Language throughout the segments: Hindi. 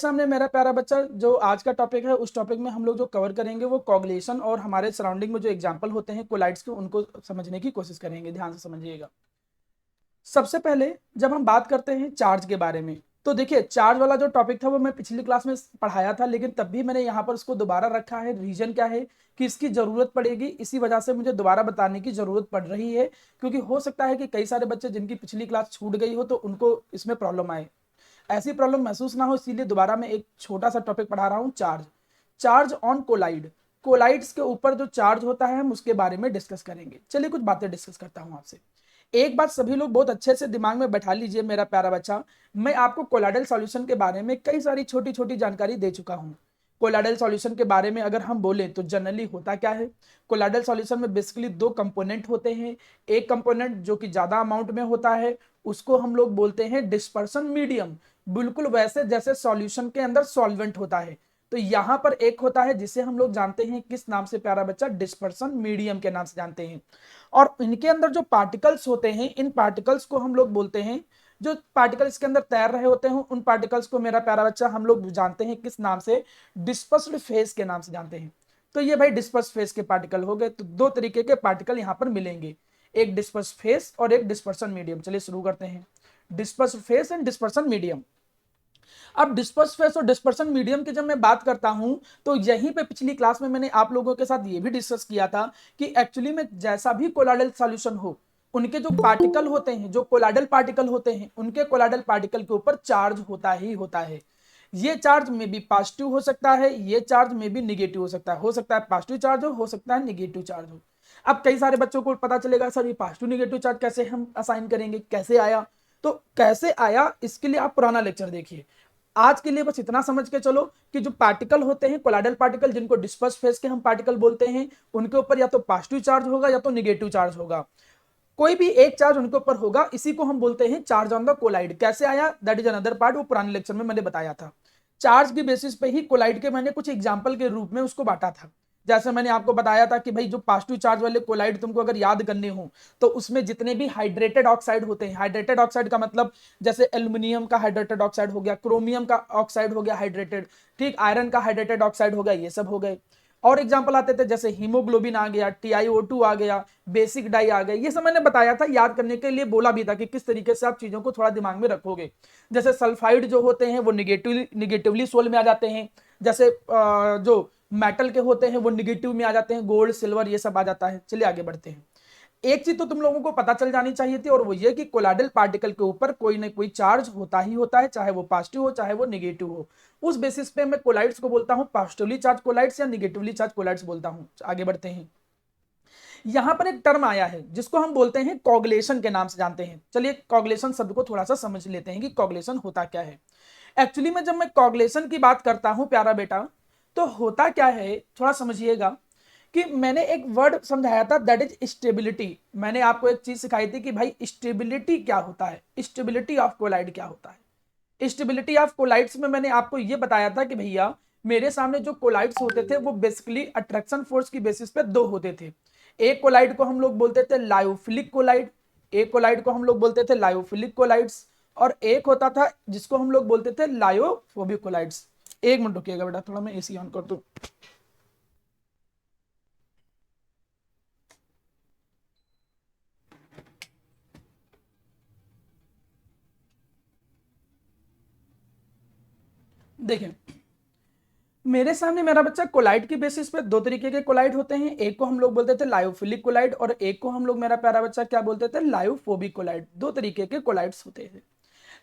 सामने मेरा प्यारा बच्चा जो आज का टॉपिक है, उस टॉपिक में हम लोग जो कवर करेंगे वो कॉग्लेशन और हमारे सराउंडिंग में जो एग्जांपल होते हैं कोलाइड्स के, उनको समझने की कोशिश करेंगे। ध्यान से समझिएगा। सबसे पहले जब हम बात करते हैं चार्ज के बारे में, तो देखिए चार्ज वाला जो टॉपिक था वो मैं पिछली क्लास में पढ़ाया था, लेकिन तब भी मैंने यहाँ पर उसको दोबारा रखा है। रीजन क्या है कि इसकी जरूरत पड़ेगी, इसी वजह से मुझे दोबारा बताने की जरूरत पड़ रही है, क्योंकि हो सकता है कि कई सारे बच्चे जिनकी पिछली क्लास छूट गई हो तो उनको इसमें प्रॉब्लम आए। ऐसी प्रॉब्लम महसूस ना हो, इसीलिए दोबारा मैं एक छोटा सा टॉपिक पढ़ा रहा हूं, charge. Charge on colloid. Colloids के ऊपर जो चार्ज होता है हम उसके बारे में डिस्कस करेंगे। चलिए कुछ बातें डिस्कस करता हूं आपसे। एक बात सभी लोग बहुत अच्छे से दिमाग में बैठा लीजिए मेरा प्यारा बच्चा। मैं आपको कोलाइडल सॉल्यूशन के बारे में कई सारी छोटी छोटी जानकारी दे चुका हूं। कोलाइडल सॉल्यूशन के बारे में अगर हम बोलें तो जनरली होता क्या है, कोलाइडल सॉल्यूशन में बेसिकली दो कंपोनेंट होते हैं। एक कंपोनेंट जो कि ज्यादा अमाउंट में होता है उसको हम लोग बोलते हैं डिस्पर्सन मीडियम, बिल्कुल वैसे जैसे सॉल्यूशन के अंदर सॉल्वेंट होता है। तो यहां पर एक होता है जिसे हम लोग जानते हैं किस नाम से प्यारा बच्चा, डिस्पर्सन मीडियम के नाम से जानते हैं। और इनके अंदर जो पार्टिकल्स होते हैं, इन पार्टिकल्स को हम लोग बोलते हैं, जो पार्टिकल्स के अंदर तैर रहे होते हैं उन पार्टिकल्स को मेरा प्यारा बच्चा हम लोग जानते हैं किस नाम से, डिस्पर्स्ड फेज के नाम से जानते हैं। तो ये भाई डिस्पर्स फेज के पार्टिकल हो गए। तो दो तरीके के पार्टिकल यहां पर मिलेंगे, एक डिस्पर्स फेज और एक डिस्पर्सन मीडियम। चलिए शुरू करते हैं। Disperse phase and dispersion medium. अब डिस्पर्स फेस और डिस्पर्सन मीडियम की जब मैं बात करता हूं तो यहीं पे पिछली क्लास में मैंने आप लोगों के साथ ये भी डिस्कस किया था कि एक्चुअली में जैसा भी कोलाइडल सॉल्यूशन हो, उनके जो पार्टिकल होते हैं, जो कोलाइडल पार्टिकल होते हैं, उनके कोलाइडल पार्टिकल के ऊपर चार्ज होता ही होता है। ये चार्ज में भी पॉजिटिव हो सकता है, ये चार्ज में भी निगेटिव हो सकता है पॉजिटिव चार्ज हो सकता है निगेटिव चार्ज हो। अब कई सारे बच्चों को पता चलेगा सर ये पॉजिटिव निगेटिव चार्ज कैसे हम असाइन करेंगे, कैसे आया। तो कैसे आया इसके लिए आप पुराना लेक्चर देखिए। आज के लिए बस इतना समझ के चलो कि जो पार्टिकल होते हैं कोलाइडल पार्टिकल, जिनको डिस्पर्स फेज के हम पार्टिकल बोलते हैं, उनके ऊपर या तो पॉजिटिव चार्ज होगा या तो निगेटिव चार्ज होगा। कोई भी एक चार्ज उनके ऊपर होगा, इसी को हम बोलते हैं चार्ज ऑन द कोलाइड। कैसे आया दैट इज अनदर पार्ट, वो पुराने लेक्चर में मैंने बताया था। चार्ज की बेसिस पे ही कोलाइड के मैंने कुछ एग्जांपल के रूप में उसको बांटा था। जैसे मैंने आपको बताया था कि भाई जो पॉजिटिव चार्ज वाले कोलाइड तुमको अगर याद करने हो तो उसमें जितने भी हाइड्रेटेड ऑक्साइड होते हैं, हाइड्रेटेड ऑक्साइड का मतलब जैसे एल्यूमिनियम का हाइड्रेटेड ऑक्साइड हो गया, क्रोमियम का ऑक्साइड हो गया हाइड्रेटेड, ठीक, आयरन का हाइड्रेटेड ऑक्साइड हो गया, ये सब हो गए। और एग्जाम्पल आते थे जैसे हीमोग्लोबिन आ गया, TiO2 आ गया, बेसिक डाई आ गया, ये सब मैंने बताया था, याद करने के लिए बोला भी था कि किस तरीके से आप चीजों को थोड़ा दिमाग में रखोगे। जैसे सल्फाइड जो होते हैं वो निगेटिवली सोल में आ जाते हैं, जैसे जो मेटल के होते हैं वो निगेटिव में आ जाते हैं, गोल्ड सिल्वर ये सब आ जाता है। चलिए आगे बढ़ते हैं। एक चीज तो तुम लोगों को पता चल जानी चाहिए थी, और वो ये कि कोलाइडल पार्टिकल के ऊपर कोई ना कोई चार्ज होता ही होता है, चाहे वो पॉजिटिव हो चाहे वो निगेटिव हो। उस बेसिस पे मैं कोलाइड्स को बोलता हूं पॉजिटिवली चार्ज कोलाइड्स या निगेटिवली चार्ज कोलाइड्स बोलता हूं। आगे बढ़ते हैं। यहां पर एक टर्म आया है जिसको हम बोलते हैं कॉगुलेशन के नाम से जानते हैं। चलिए कॉगुलेशन शब्द को थोड़ा सा समझ लेते हैं कि कॉगुलेशन होता क्या है। एक्चुअली में जब मैं कॉगुलेशन की बात करता हूं प्यारा बेटा, तो होता क्या है थोड़ा समझिएगा कि मैंने एक वर्ड समझाया था दैट इज स्टेबिलिटी। मैंने आपको एक चीज सिखाई थी कि भाई स्टेबिलिटी क्या होता है, स्टेबिलिटी ऑफ कोलाइड क्या होता है। स्टेबिलिटी ऑफ कोलाइड्स में मैंने आपको यह बताया था कि भैया मेरे सामने जो कोलाइड्स होते थे वो बेसिकली अट्रैक्शन फोर्स की बेसिस पे दो होते थे। एक कोलाइड को हम लोग बोलते थे लायोफिलिक कोलाइड, एक कोलाइड को हम लोग बोलते थे लायोफिलिक कोलाइड्स, और एक होता था जिसको हम लोग बोलते थे लायोफोबिक कोलाइड्स। एक मिनट रुकिएगा बेटा, थोड़ा मैं एसी ऑन कर दूं। देखें मेरे सामने मेरा बच्चा, कोलाइड की बेसिस पे दो तरीके के कोलाइड होते हैं, एक को हम लोग बोलते थे लायोफिलिक कोलाइड और एक को हम लोग मेरा प्यारा बच्चा क्या बोलते थे, लायोफोबिक कोलाइड। दो तरीके के कोलाइड्स होते हैं।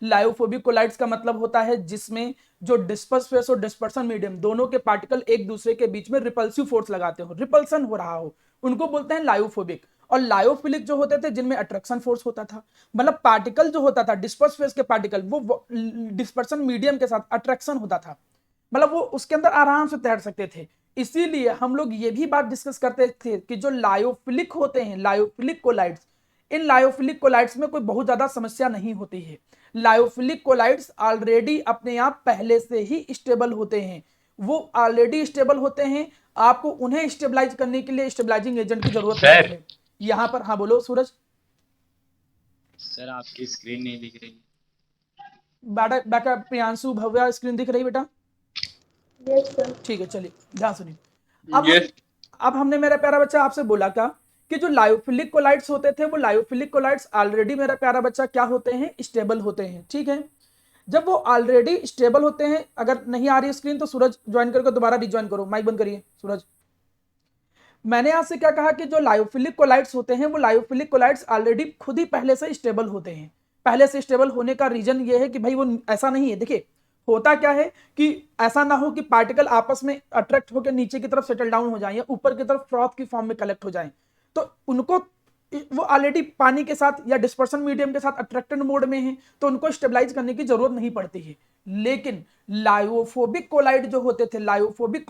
लायोफोबिक कोलाइड्स का मतलब होता है जिसमें जो डिस्पर्स फेस और डिस्पर्सन मीडियम दोनों के पार्टिकल एक दूसरे के बीच में रिपल्सिव फोर्स लगाते हो, रिपल्सन हो रहा हो, उनको बोलते हैं लायोफोबिक। और लायोफिलिक जो होते थे जिनमें अट्रैक्शन फोर्स होता था, मतलब पार्टिकल जो होता था डिस्पर्स फेस के पार्टिकल वो डिस्पर्सन मीडियम के साथ अट्रैक्शन होता था, मतलब वो उसके अंदर आराम से तैर सकते थे। इसीलिए हम लोग ये भी बात डिस्कस करते थे कि जो लायोफिलिक होते हैं, लायोफिलिक कोलाइड्स, इन लायोफिलिक कोलाइड्स में कोई बहुत ज्यादा समस्या नहीं होती है। लायोफिलिक कोलाइड्स ऑलरेडी अपने आप पहले से ही स्टेबल होते हैं, वो ऑलरेडी स्टेबल होते हैं। आपको उन्हें स्टेबलाइज करने के लिए स्टेबलाइजिंग एजेंट की जरूरत नहीं सर है। यहां पर हाँ बोलो सूरज। सर आपकी स्क्रीन नहीं दिख रही। बेटा बेटा प्रियांशु भव्या स्क्रीन दिख रही बेटा? Yes sir. ठीक है, चलिए ध्यान सुनिए। अब हम यस अब हमने मेरा प्यारा बच्चा आपसे बोला क्या कि जो लायोफिलिक कोलाइड्स होते थे वो लायोफिलिक कोलाइड्स ऑलरेडी मेरा प्यारा बच्चा क्या होते हैं, स्टेबल होते हैं। ठीक है, जब वो ऑलरेडी स्टेबल होते हैं, अगर नहीं आ रही स्क्रीन तो सूरज ज्वाइन करके दोबारा रिज्वाइन करो, माइक बंद करिए सूरज। मैंने यहां से क्या कहा कि जो लायोफिलिक कोलाइड्स होते हैं वो लायोफिलिक कोलाइड्स ऑलरेडी खुद ही पहले से स्टेबल होते हैं। पहले से स्टेबल होने का रीजन ये है कि भाई वो ऐसा नहीं है, देखिए होता क्या है कि ऐसा ना हो कि पार्टिकल आपस में अट्रैक्ट होकर नीचे की तरफ सेटल डाउन हो जाए या ऊपर की तरफ फ्रॉथ की फॉर्म में कलेक्ट हो जाए, तो उनको वो ऑलरेडी पानी के साथ या डिस्पर्सन मीडियम के साथ अट्रैक्टेड मोड में है, तो उनको स्टेबलाइज करने की जरूरत नहीं पड़ती है। लेकिन लायोफोबिक कोलाइड जो होते थे, लायोफोबिक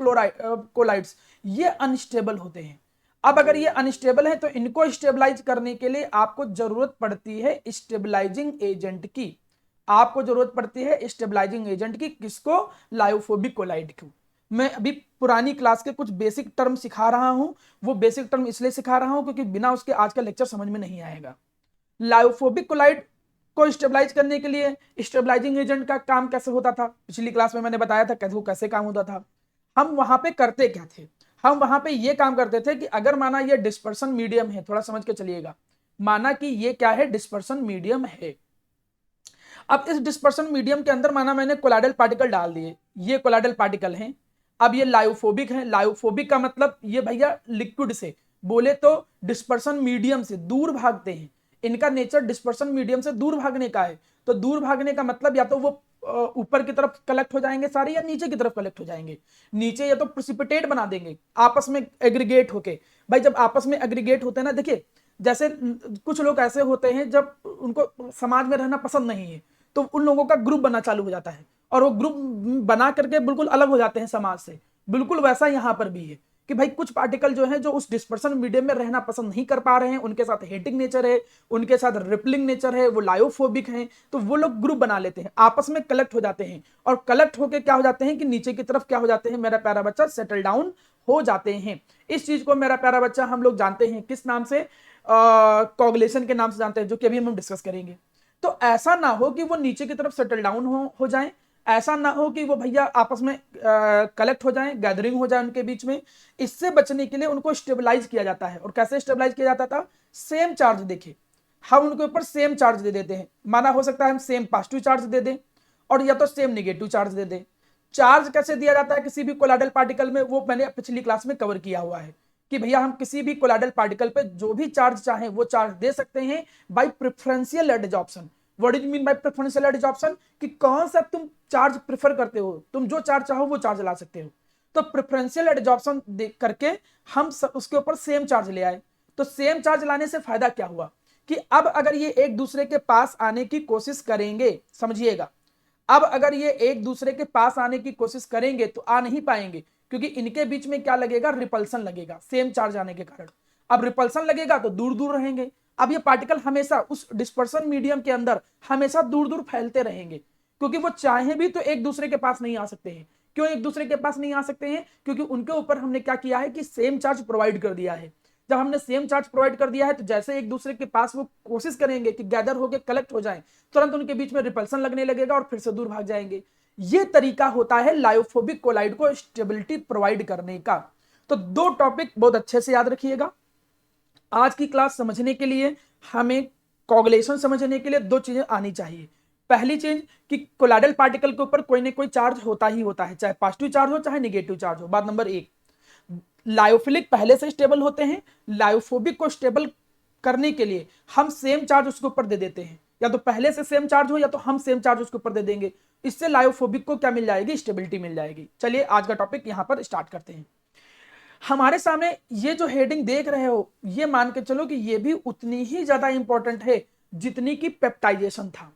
कोलाइड्स, ये अनस्टेबल होते हैं। अब अगर ये अनस्टेबल है तो इनको स्टेबलाइज करने के लिए आपको जरूरत पड़ती है स्टेबलाइजिंग एजेंट की। आपको जरूरत पड़ती है स्टेबलाइजिंग एजेंट की, किसको? लायोफोबिक कोलाइड को। मैं अभी पुरानी क्लास के कुछ बेसिक टर्म सिखा रहा हूं, वो बेसिक टर्म इसलिए सिखा रहा हूं क्योंकि बिना उसके आज का लेक्चर समझ में नहीं आएगा। लायोफोबिक कोलाइड को स्टेबलाइज करने के लिए स्टेबलाइजिंग एजेंट का काम कैसे होता था, पिछली क्लास में मैंने बताया था कैसे काम होता था। हम वहां पे करते क्या थे, हम वहां पे ये काम करते थे कि अगर माना ये डिस्पर्सन मीडियम है, थोड़ा समझ के चलिएगा, माना कि ये क्या है, डिस्पर्सन मीडियम है। अब इस डिस्पर्सन मीडियम के अंदर माना मैंने कोलाइडल पार्टिकल डाल दिए, ये कोलाइडल पार्टिकल हैं। अब ये लायोफोबिक है, लायोफोबिक का मतलब ये भैया लिक्विड से, बोले तो डिस्पर्सन मीडियम से दूर भागते हैं। इनका नेचर डिस्पर्सन मीडियम से दूर भागने का है, तो दूर भागने का मतलब या तो वो ऊपर की तरफ कलेक्ट हो जाएंगे सारे या नीचे की तरफ कलेक्ट हो जाएंगे। नीचे या तो प्रेसिपिटेट बना देंगे आपस में एग्रीगेट होके। भाई जब आपस में एग्रीगेट होते हैं ना, देखिए जैसे कुछ लोग ऐसे होते हैं जब उनको समाज में रहना पसंद नहीं है तो उन लोगों का ग्रुप बनना चालू हो जाता है और वो ग्रुप बना करके बिल्कुल अलग हो जाते हैं समाज से। बिल्कुल वैसा यहां पर भी है कि भाई कुछ पार्टिकल जो है जो उस डिस्पर्सन मीडियम में रहना पसंद नहीं कर पा रहे हैं, उनके साथ हेटिंग नेचर है, उनके साथ रिपलिंग नेचर है, वो लायोफोबिक हैं, तो वो लोग ग्रुप बना लेते हैं, आपस में कलेक्ट हो जाते हैं और कलेक्ट होकर क्या हो जाते हैं कि नीचे की तरफ क्या हो जाते हैं मेरा प्यारा बच्चा, सेटल डाउन हो जाते हैं। इस चीज को मेरा प्यारा बच्चा हम लोग जानते हैं किस नाम से, कॉगुलेशन के नाम से जानते हैं, जो कि अभी हम डिस्कस करेंगे। तो ऐसा ना हो कि वो नीचे की तरफ सेटल डाउन हो जाए, ऐसा ना हो कि वो भैया आपस में कलेक्ट हो जाएं, गैदरिंग हो जाए उनके बीच में। इससे बचने के लिए उनको स्टेबलाइज किया जाता है। और कैसे स्टेबलाइज किया जाता था? सेम चार्ज देखिए, हम उनके ऊपर सेम चार्ज दे देते हैं। माना हो सकता है हम सेम पॉजिटिव चार्ज दे दें और या तो सेम निगेटिव चार्ज दे दें। चार्ज कैसे दिया जाता है किसी भी कोलाइडल पार्टिकल में, वो मैंने पिछली क्लास में कवर किया हुआ है कि भैया हम किसी भी कोलाइडल पार्टिकल पे जो भी चार्ज चाहें वो चार्ज दे सकते हैं by preferential adsorption. What do you mean by preferential adsorption? कि कौन सा तुम चार्ज प्रेफर करते हो, तुम जो चार्ज चाहो वो चार्ज ला सकते हो। तो प्रेफरेंशियल एडजॉर्प्शन करके हम उसके ऊपर सेम चार्ज ले आए। तो सेम चार्ज लाने से फायदा क्या हुआ कि अब अगर ये एक दूसरे के पास आने की कोशिश करेंगे, समझिएगा, अब अगर ये एक दूसरे के पास आने की कोशिश करेंगे तो आ नहीं पाएंगे, क्योंकि इनके बीच में क्या लगेगा, रिपल्सन लगेगा सेम चार्ज आने के कारण। अब रिपल्सन लगेगा तो दूर दूर रहेंगे। अब ये पार्टिकल हमेशा उस डिस्पर्सन मीडियम के अंदर हमेशा दूर दूर फैलते रहेंगे, क्योंकि वो चाहे भी तो एक दूसरे के पास नहीं आ सकते हैं। क्यों एक दूसरे के पास नहीं आ सकते हैं? क्योंकि उनके ऊपर हमने क्या किया है कि सेम चार्ज प्रोवाइड कर दिया है। जब हमने सेम चार्ज प्रोवाइड कर दिया है तो जैसे एक दूसरे के पास वो कोशिश करेंगे कि गैदर होकर कलेक्ट हो जाएं, तुरंत उनके बीच में रिपल्सन लगने लगेगा और फिर से दूर भाग जाएंगे। ये तरीका होता है लायोफोबिक कोलाइड को स्टेबिलिटी प्रोवाइड करने का। तो दो टॉपिक बहुत अच्छे से याद रखिएगा। आज की क्लास समझने के लिए हमें कोगुलेशन समझने के लिए दो चीजें आनी चाहिए। पहली चीज कि कोलाइडल पार्टिकल के ऊपर कोई ना कोई चार्ज होता ही होता है, चाहे पॉजिटिव चार्ज हो चाहे नेगेटिव चार्ज हो। बात नंबर एक, लायोफिलिक पहले से स्टेबल होते हैं, लायोफोबिक को स्टेबल करने के लिए हम सेम चार्ज उसके ऊपर दे देते हैं, या तो पहले से सेम चार्ज हो या तो हम सेम चार्ज उसके ऊपर दे देंगे। इससे लायोफोबिक को क्या मिल जाएगी, स्टेबिलिटी मिल जाएगी। चलिए आज का टॉपिक यहां पर स्टार्ट करते हैं। हमारे सामने ये जो हेडिंग देख रहे हो, ये मान के चलो कि ये भी उतनी ही ज्यादा इंपॉर्टेंट है जितनी की पेप्टाइजेशन था।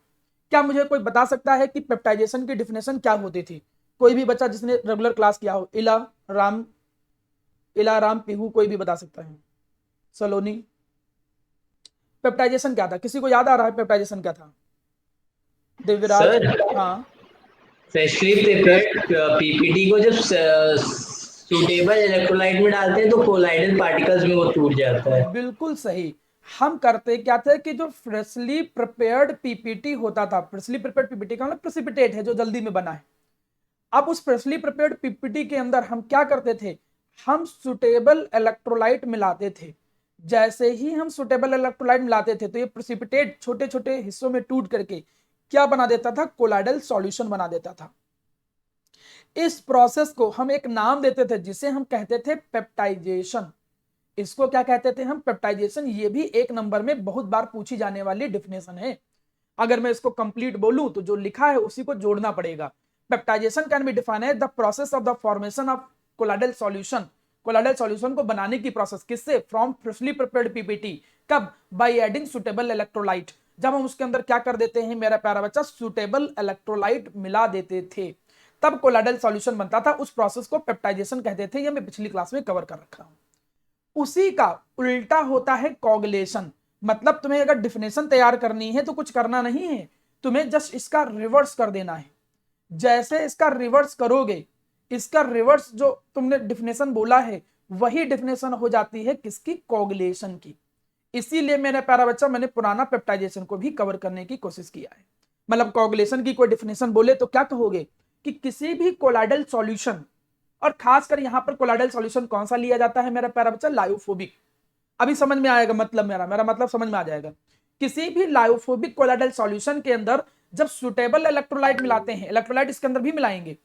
क्या मुझे कोई बता सकता है कि पेप्टाइजेशन की डिफिनेशन क्या होती थी? कोई भी बच्चा जिसने रेगुलर क्लास किया हो, इला राम पीहू, कोई भी बता सकता है। सलोनी, पेप्टाइजेशन क्या था? किसी को याद आ रहा है पेप्टाइजेशन क्या था? दिव्यराज। हाँ, पीपीटी को जब सुटेबल इलेक्ट्रोलाइट में डालते हैं तो कोलाइडल पार्टिकल्स में वो टूट जाता है। बिल्कुल सही। हम करते क्या थे कि जो फ्रेशली प्रिपेयर्ड पीपीटी होता था, फ्रेशली प्रिपेयर्ड पीपीटी का मतलब प्रेसिपिटेट है जो जल्दी में बना है। अब उस फ्रेशली प्रिपेयर्ड पीपीटी के अंदर हम क्या करते थे, हम सुटेबल इलेक्ट्रोलाइट मिलाते थे। जैसे ही हम सुटेबल इलेक्ट्रोलाइट मिलाते थे तो ये प्रेसिपिटेट छोटे छोटे हिस्सों में टूट करके क्या बना देता था, कोलाइडल सॉल्यूशन बना देता था। इस प्रोसेस को हम एक नाम देते थे जिसे हम कहते थे पेप्टाइजेशन। इसको क्या कहते थे हम, पेप्टाइजेशन। ये भी एक नंबर में बहुत बार पूछी जाने वाली डिफिनेशन है। अगर मैं इसको कंप्लीट बोलूं तो जो लिखा है उसी को जोड़ना पड़ेगा। Peptization can be defined as the process of the formation of colloidal solution. Colloidal solution को बनाने की प्रोसेस किससे, फ्रॉम फ्रेशली प्रिपेयर्ड पीपीटी। कब, बाय एडिंग सुटेबल इलेक्ट्रोलाइट। जब हम उसके अंदर क्या कर देते हैं मेरा प्यारा बच्चा, सुटेबल इलेक्ट्रोलाइट मिला देते थे, तब कोलाइडल सॉल्यूशन बनता था। उस प्रोसेस को पेप्टाइजेशन कहते थे। ये मैं पिछली क्लास में कवर कर रखा हूं। उसी का उल्टा होता है कोगुलेशन। मतलब तुम्हें अगर डिफिनेशन तैयार करनी है तो कुछ करना नहीं है, तुम्हें जस्ट इसका रिवर्स कर देना है। जैसे इसका रिवर्स करोगे, इसका रिवर्स जो तुमने डिफिनेशन बोला है वही डिफिनेशन हो जाती है किसकी, कोगुलेशन की। इसीलिए मेरे प्यारा बच्चा मैंने पुराना पेप्टाइजेशन को भी कवर करने की कोशिश किया है। मतलब कोगुलेशन की कोई डिफिनेशन बोले तो क्या कहोगे कि किसी भी कोलाइडल सॉल्यूशन, और खासकर यहां पर कोलाइडल सॉल्यूशन कौन सा लिया जाता है मेरा प्यारा बच्चा, लायोफोबिक। अभी समझ में आएगा मतलब, मेरा मतलब समझ में आ जाएगा। किसी भी लायोफोबिक कोलाइडल सॉल्यूशन के अंदर जब सुटेबल इलेक्ट्रोलाइट मिलाते हैं, इलेक्ट्रोलाइट इसके अंदर भी मिलाएंगे,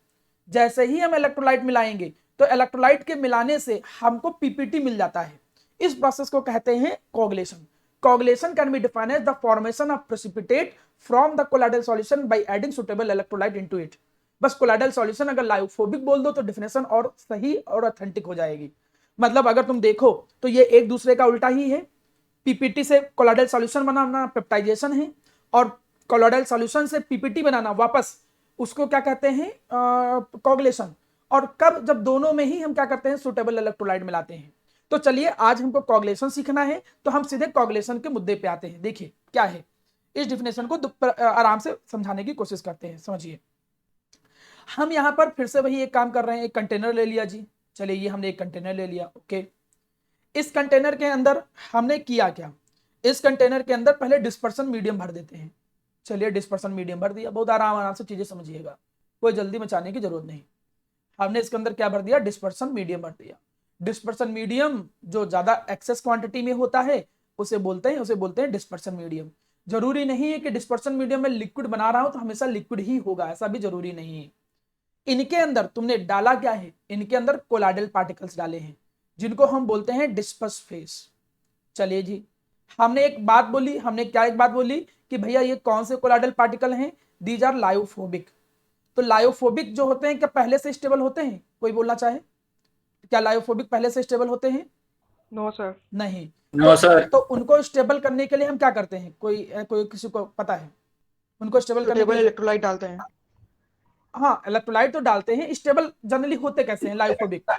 जैसे ही हम इलेक्ट्रोलाइट मिलाएंगे तो इलेक्ट्रोलाइट के मिलाने से हमको पीपीटी मिल जाता है। इस प्रोसेस को कहते हैं coagulation. Coagulation can be defined as the formation of precipitate from the colloidal solution by adding suitable electrolyte into it. बस कोलाइडल सॉल्यूशन अगर लायोफोबिक बोल दो तो डिफिनेशन और सही और ऑथेंटिक हो जाएगी। मतलब अगर तुम देखो तो ये एक दूसरे का उल्टा ही है। पीपीटी से कोलाइडल सॉल्यूशन बनाना पेप्टाइजेशन है, और कोलाइडल सॉल्यूशन से पीपीटी बनाना वापस उसको क्या कहते हैं, कोगुलेशन। और कब, जब दोनों में ही हम क्या करते हैं, सुटेबल इलेक्ट्रोलाइट मिलाते हैं। तो चलिए आज हमको कोगुलेशन सीखना है, तो हम सीधे कोगुलेशन के मुद्दे पे आते हैं। देखिए क्या है, इस डिफिनेशन को आराम से समझाने की कोशिश करते हैं। समझिए, हम यहां पर फिर से वही एक काम कर रहे हैं। एक कंटेनर ले लिया जी, चलिए ये हमने एक कंटेनर ले लिया। ओके, इस कंटेनर के अंदर हमने किया क्या, इस कंटेनर के अंदर पहले डिस्पर्सन मीडियम भर देते हैं। चलिए डिस्पर्सन मीडियम भर दिया, बहुत आराम आराम से चीजें समझिएगा, कोई जल्दी मचाने की जरूरत नहीं। हमने इसके अंदर क्या भर दिया, डिस्पर्सन मीडियम भर दिया। डिस्पर्सन मीडियम जो ज्यादा एक्सेस क्वांटिटी में होता है उसे बोलते हैं डिस्पर्सन मीडियम। जरूरी नहीं है कि डिस्पर्सन मीडियम में लिक्विड बना रहा हूं तो हमेशा लिक्विड ही होगा, ऐसा भी जरूरी नहीं है। इनके अंदर तुमने डाला क्या है, इनके अंदर कोलाइडल पार्टिकल्स डाले हैं जिनको हम बोलते हैं डिस्पर्स फेस। चलिए जी, हमने एक बात बोली, हमने क्या एक बात बोली कि भैया ये कौन से कोलाइडल पार्टिकल हैं, दीज आर लायोफोबिक। तो लायोफोबिक जो होते हैं क्या पहले से स्टेबल होते हैं, कोई बोलना चाहे, क्या लायोफोबिक पहले से स्टेबल होते हैं? No sir. नहीं। No sir. तो उनको स्टेबल करने के लिए हम क्या करते हैं, कोई किसी को पता है उनको स्टेबल करने के सुटेबल लिए? इलेक्ट्रोलाइट डालते हैं। हाँ, इलेक्ट्रोलाइट तो डालते हैं। स्टेबल जनरली होते कैसे हैं lyophobic?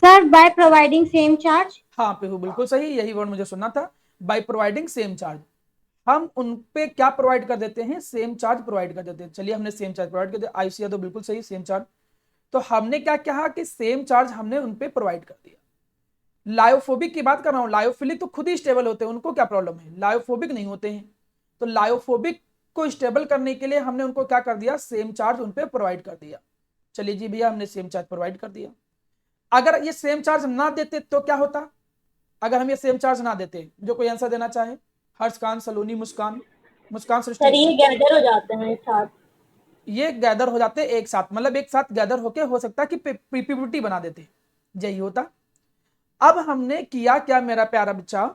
Sir, by providing same charge. हाँ पिहू बिल्कुल सही, यही वर्ड मुझे सुनना था, बाय प्रोवाइडिंग सेम चार्ज। हम उन पे क्या प्रोवाइड कर देते हैं, सेम चार्ज प्रोवाइड कर देते हैं। चलिए हमने सेम चार्ज प्रोवाइड कर दिया, आईसीआर तो बिल्कुल सही, सेम चार्ज। तो हमने क्या कहा कि सेम चार्ज हमने उन पे प्रोवाइड कर दिया। लायोफोबिक की बात कर रहा हूं, लायोफिलिक तो खुद ही स्टेबल होते हैं, उनको क्या प्रॉब्लम है, लायोफोबिक नहीं होते हैं। तो लायोफोबिक को स्टेबल करने के लिए हमने उनको क्या कर दिया, सेम चार्ज उन पे प्रोवाइड कर दिया। चलिए जी भैया, हमने सेम चार्ज प्रोवाइड कर दिया। अगर ये सेम चार्ज ना देते तो क्या होता, अगर हम ये सेम चार्ज ना देते, जो कोई आंसर देना चाहे, हर्षकांत, सलोनी, मुस्कान, मुस्कान सर सृष्टि। ये गैदर हो जाते हैं एक साथ। ये गैदर हो जाते एक साथ, मतलब एक साथ गैदर होके हो सकता है कि पीपीटी बना देते, यही होता। अब हमने किया क्या मेरा प्यारा बच्चा,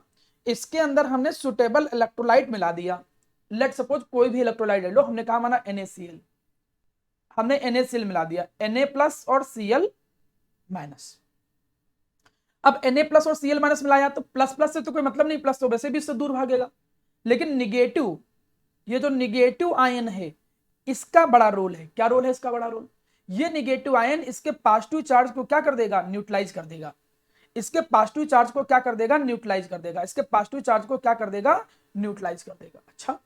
इसके अंदर हमने सुटेबल इलेक्ट्रोलाइट मिला दिया। लेट सपोज कोई भी इलेक्ट्रोलाइट ले लो, हमने कहा माना NaCl, हमने NaCl मिला दिया, Na+ और Cl-। अब Na+ और Cl- मिलाया तो प्लस प्लस से तो कोई मतलब नहीं, प्लस तो वैसे भी इससे दूर भागेगा। लेकिन निगेटिव, ये जो निगेटिव आयन है इसका बड़ा रोल है। क्या रोल है इसका, बड़ा रोल। ये निगेटिव आयन इसके पॉजिटिव चार्ज को क्या कर देगा, न्यूट्रलाइज कर देगा। इसके पॉजिटिव चार्ज को क्या कर देगा, न्यूट्रलाइज कर देगा। इसके पॉजिटिव चार्ज को क्या कर देगा, न्यूट्रलाइज कर देगा। अच्छा,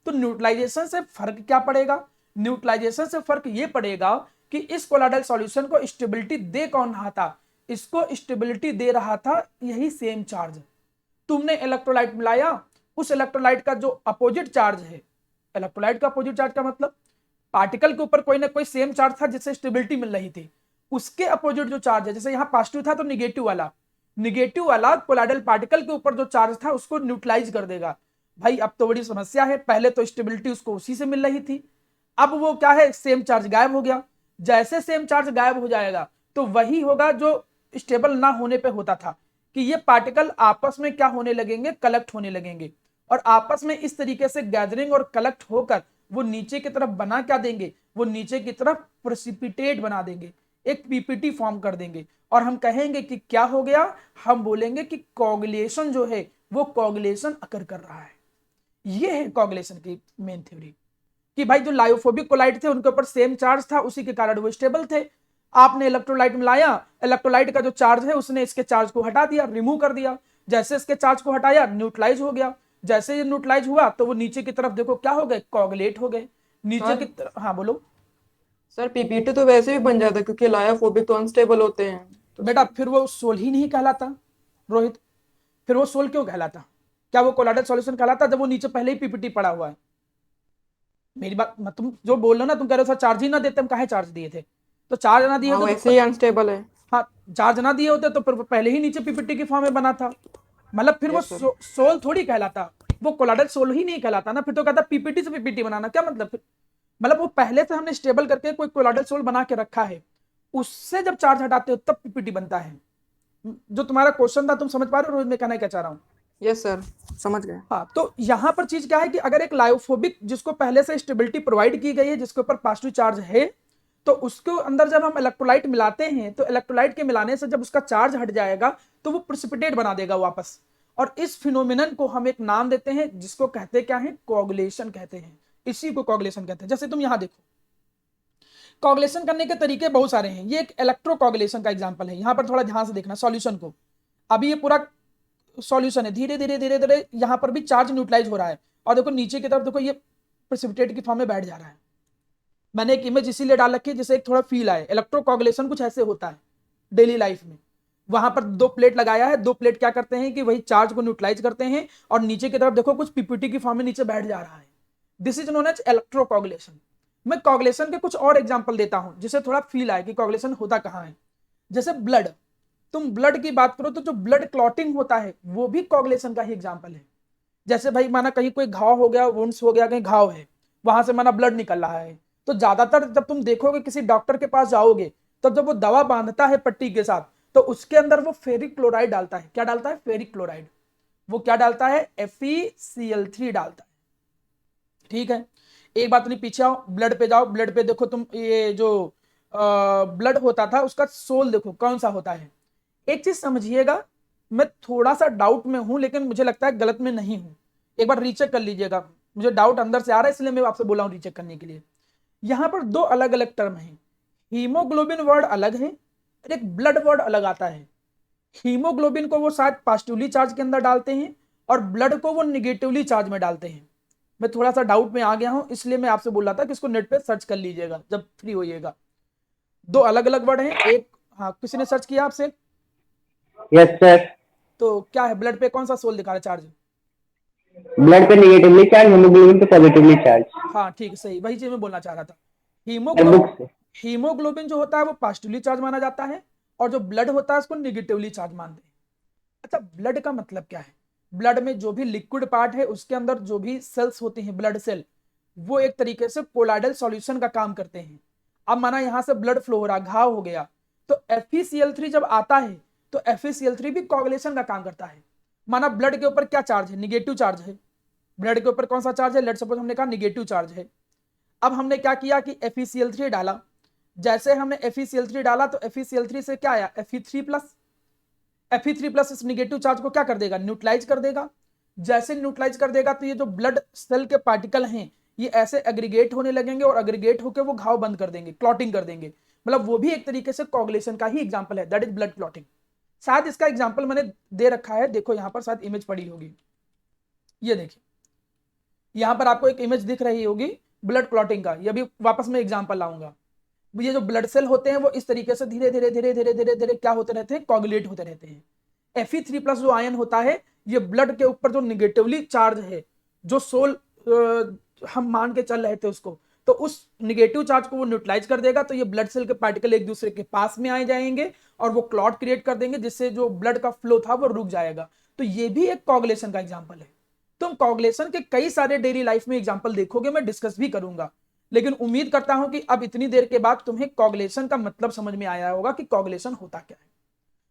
तो न्यूट्रलाइजेशन से फर्क क्या पड़ेगा, न्यूट्रलाइजेशन से फर्क ये पड़ेगा कि इस कोलाइडल सॉल्यूशन को स्टेबिलिटी दे कौन रहा था, इसको स्टेबिलिटी दे रहा था यही सेम चार्ज। तुमने इलेक्ट्रोलाइट मिलाया, उस इलेक्ट्रोलाइट का जो अपोजिट चार्ज है, इलेक्ट्रोलाइट का अपोजिट चार्ज का मतलब पार्टिकल के ऊपर कोई ना कोई सेम चार्ज था जिससे स्टेबिलिटी मिल रही थी, उसके अपोजिट जो चार्ज है, जैसे यहाँ पॉजिटिव था तो निगेटिव वाला कोलाइडल पार्टिकल के ऊपर जो चार्ज था उसको न्यूट्रलाइज कर देगा। भाई अब तो बड़ी समस्या है, पहले तो स्टेबिलिटी उसको उसी से मिल रही थी, अब वो क्या है, सेम चार्ज गायब हो गया। जैसे सेम चार्ज गायब हो जाएगा तो वही होगा जो स्टेबल ना होने पे होता था, कि ये पार्टिकल आपस में क्या होने लगेंगे, कलेक्ट होने लगेंगे, और आपस में इस तरीके से गैदरिंग और कलेक्ट होकर वो नीचे की तरफ बना क्या देंगे, वो नीचे की तरफ प्रेसिपिटेट बना देंगे, एक पीपीटी फॉर्म कर देंगे, और हम कहेंगे कि क्या हो गया, हम बोलेंगे कि कोगुलेशन जो है वो कोगुलेशन अकर कर रहा है। ये है कोगुलेशन की मेन थ्योरी, कि भाई जो लायोफोबिक कोलाइड थे उनके ऊपर सेम चार्ज था, उसी के कारण वो स्टेबल थे। आपने इलेक्ट्रोलाइट मिलाया, इलेक्ट्रोलाइट का जो चार्ज है उसने इसके चार्ज को हटा दिया, रिमूव कर दिया, जैसे इसके चार्ज को हटाया न्यूट्रलाइज हो गया, जैसे ये न्यूट्रलाइज हुआ तो वो नीचे की तरफ देखो क्या हो गए, कोगुलेट हो गए नीचे की तरफ। हाँ बोलो सर पीपीटी तो वैसे भी बन जाता है क्योंकि लायोफोबिक तो अनस्टेबल होते हैं तो बेटा, फिर वो सोल ही नहीं कहलाता रोहित, फिर वो सोल क्यों कहलाता, क्या वो कोलाइडल सॉल्यूशन कहलाता जब वो नीचे पहले ही पीपीटी पड़ा हुआ है। मेरी बात तुम जो बोल रहे हो ना, तुम कह रहे हो सर चार्ज ही ना देते, हम काहे चार्ज दिए थे, तो चार्ज ना दिए हाँ होते वैसे ही अनस्टेबल है। हाँ चार्ज ना दिए होते तो फिर पहले ही नीचे पीपीटी की फॉर्म में बना था, मतलब फिर वो यस सर। सोल थोड़ी कहलाता, वो कोलाइडल सोल ही नहीं कहलाता ना, फिर तो कहता पीपीटी से पीपीटी बनाना क्या मतलब फिर, मतलब वो पहले से हमने स्टेबल करके कोई कोलाइडल सोल बना के रखा है, उससे जब चार्ज हटाते हो तब पीपीटी बनता है। जो तुम्हारा क्वेश्चन था तुम समझ पा रहे हो रोहित, मैं कहना क्या चाह रहा हूँ। यस सर समझ गए। हाँ तो यहाँ पर चीज क्या है कि अगर एक लायोफोबिक जिसको पहले से स्टेबिलिटी प्रोवाइड की गई है, जिसके ऊपर पॉजिटिव चार्ज है, तो उसके अंदर जब हम इलेक्ट्रोलाइट मिलाते हैं तो इलेक्ट्रोलाइट के मिलाने से जब उसका चार्ज हट जाएगा तो वो प्रेसिपिटेट बना देगा वापस, और इस फिनोमिनन को हम एक नाम देते हैं जिसको कहते क्या है, कोगुलेशन कहते हैं, इसी को कोगुलेशन कहते हैं। जैसे तुम यहाँ देखो, कोगुलेशन करने के तरीके बहुत सारे हैं, ये एक इलेक्ट्रोकोगुलेशन का एग्जांपल है, यहाँ पर थोड़ा ध्यान से देखना सॉल्यूशन को। अभी ये पूरा सॉल्यूशन है, धीरे धीरे धीरे धीरे यहाँ पर भी चार्ज न्यूट्रलाइज हो रहा है, और देखो नीचे की तरफ देखो ये प्रेसिपिटेट की फॉर्म में बैठ जा रहा है। मैंने एक इमेज इसीलिए डाल रखी है जिससे एक थोड़ा फील आए, इलेक्ट्रोकोगुलेशन कुछ ऐसे होता है डेली लाइफ में। वहां पर दो प्लेट लगाया है, दो प्लेट क्या करते हैं कि वही चार्ज को न्यूट्रलाइज करते हैं, और नीचे की तरफ देखो कुछ पीपीटी की फॉर्म में नीचे बैठ जा रहा है। This is known as electrocoagulation. मैं कोगुलेशन के कुछ और एग्जांपल देता हूं जिससे थोड़ा फील आए कि कोगुलेशन होता कहां है। जैसे ब्लड, तुम ब्लड की बात करो तो जो ब्लड क्लॉटिंग होता है वो भी कोगुलेशन का ही एग्जांपल है। जैसे भाई माना कहीं कोई घाव हो गया, वुंड्स हो गया, कहीं घाव है, वहां से माना ब्लड निकल रहा है, तो ज्यादातर जब तुम देखोगे किसी डॉक्टर के पास जाओगे, तब जब वो दवा बांधता है पट्टी के साथ तो उसके अंदर वो फेरिक क्लोराइड डालता है। क्या डालता है? Ferric chloride. वो क्या डालता है? FeCl3 डालता है। ठीक है, एक बात नहीं, पीछे आओ, ब्लड पे जाओ, ब्लड पे देखो तुम, ये जो ब्लड होता था उसका सोल देखो कौन सा होता है। एक चीज समझिएगा, मैं थोड़ा सा डाउट में हूं लेकिन मुझे लगता है गलत में नहीं हूं, एक बार रीचेक कर लीजिएगा, मुझे डाउट अंदर से आ रहा है इसलिए मैं आपसे बोला हूं रीचेक करने के लिए। यहां पर दो अलग अलग टर्म है, हीमोग्लोबिन वर्ड अलग है और एक ब्लड वर्ड अलग आता है। हीमोग्लोबिन को वो शायद पॉजिटिवली चार्ज के अंदर डालते हैं और ब्लड को वो निगेटिवली चार्ज में डालते हैं। मैं थोड़ा सा डाउट में आ गया हूं इसलिए मैं आपसे बोल रहा था कि इसको नेट पे सर्च कर लीजिएगा जब फ्री होइएगा। दो अलग अलग वर्ड हैं, एक, हाँ किसी ने सर्च किया आपसे? Yes sir. तो क्या है, ब्लड पे कौन सा सोल दिखा रहा है चार्ज? ब्लड पे निगेटिवली चार्ज, हेमोग्लोबिन पे पॉजिटिवली चार्ज। हाँ ठीक, सही, वही चीज मैं बोलना चाह रहा था। बुक से। हीमोग्लोबिन जो होता है वो पॉजिटिवली चार्ज माना जाता है और जो ब्लड होता है उसको निगेटिवली चार्ज मानते हैं। अच्छा, ब्लड का मतलब क्या है? ब्लड में जो भी लिक्विड पार्ट है उसके अंदर जो भी सेल्स होते हैं, ब्लड सेल, वो एक तरीके से कोलाइडल सॉल्यूशन का काम करते हैं। अब माना यहां से ब्लड फ्लो हो रहा, घाव हो गया, तो FeCl3 जब आता है तो FeCl3 भी कोगुलेशन का काम करता है। माना ब्लड के ऊपर क्या चार्ज है? निगेटिव चार्ज है। ब्लड के ऊपर कौन सा चार्ज है? लेट सपोज हमने कहा निगेटिव चार्ज है। अब हमने क्या किया कि FeCl3 डाला, जैसे हमने FeCl3 डाला तो FeCl3 से क्या आया? Fe3+ इस निगेटिव चार्ज को क्या कर देगा? न्यूट्रलाइज कर देगा। जैसे न्यूट्रलाइज कर देगा तो ये जो ब्लड सेल के पार्टिकल हैं ये ऐसे एग्रीगेट होने लगेंगे और एग्रीगेट होकर वो घाव बंद कर देंगे, क्लॉटिंग कर देंगे। मतलब वो भी एक तरीके से कोगुलेशन का ही एग्जांपल है, दैट इज ब्लड क्लॉटिंग। शायद इसका एग्जांपल मैंने दे रखा है, देखो यहाँ पर शायद इमेज पड़ी होगी, ये देखिए यहाँ पर आपको एक इमेज दिख रही होगी ब्लड क्लॉटिंग का। ये भी वापस में एग्जांपल लाऊंगा। ये जो ब्लड सेल होते हैं वो इस तरीके से धीरे धीरे धीरे धीरे धीरे धीरे क्या होते रहते हैं? कोगुलेट होते रहते हैं। Fe3+ जो आयन होता है ये ब्लड के ऊपर जो निगेटिवली चार्ज है, जो सोल हम मान के चल रहे थे उसको, तो उस निगेटिव चार्ज को वो न्यूट्रलाइज कर देगा, तो ये ब्लड सेल के पार्टिकल एक दूसरे के पास में आ जाएंगे और वो क्लॉट क्रिएट कर देंगे, जिससे जो ब्लड का फ्लो था वो रुक जाएगा। तो ये भी एक कोगुलेशन का एग्जांपल है। तुम कोगुलेशन के कई सारे डेली लाइफ में एग्जांपल देखोगे, मैं डिस्कस भी करूंगा, लेकिन उम्मीद करता हूं कि अब इतनी देर के बाद तुम्हें कोगुलेशन का मतलब समझ में आया होगा कि कोगुलेशन होता क्या है।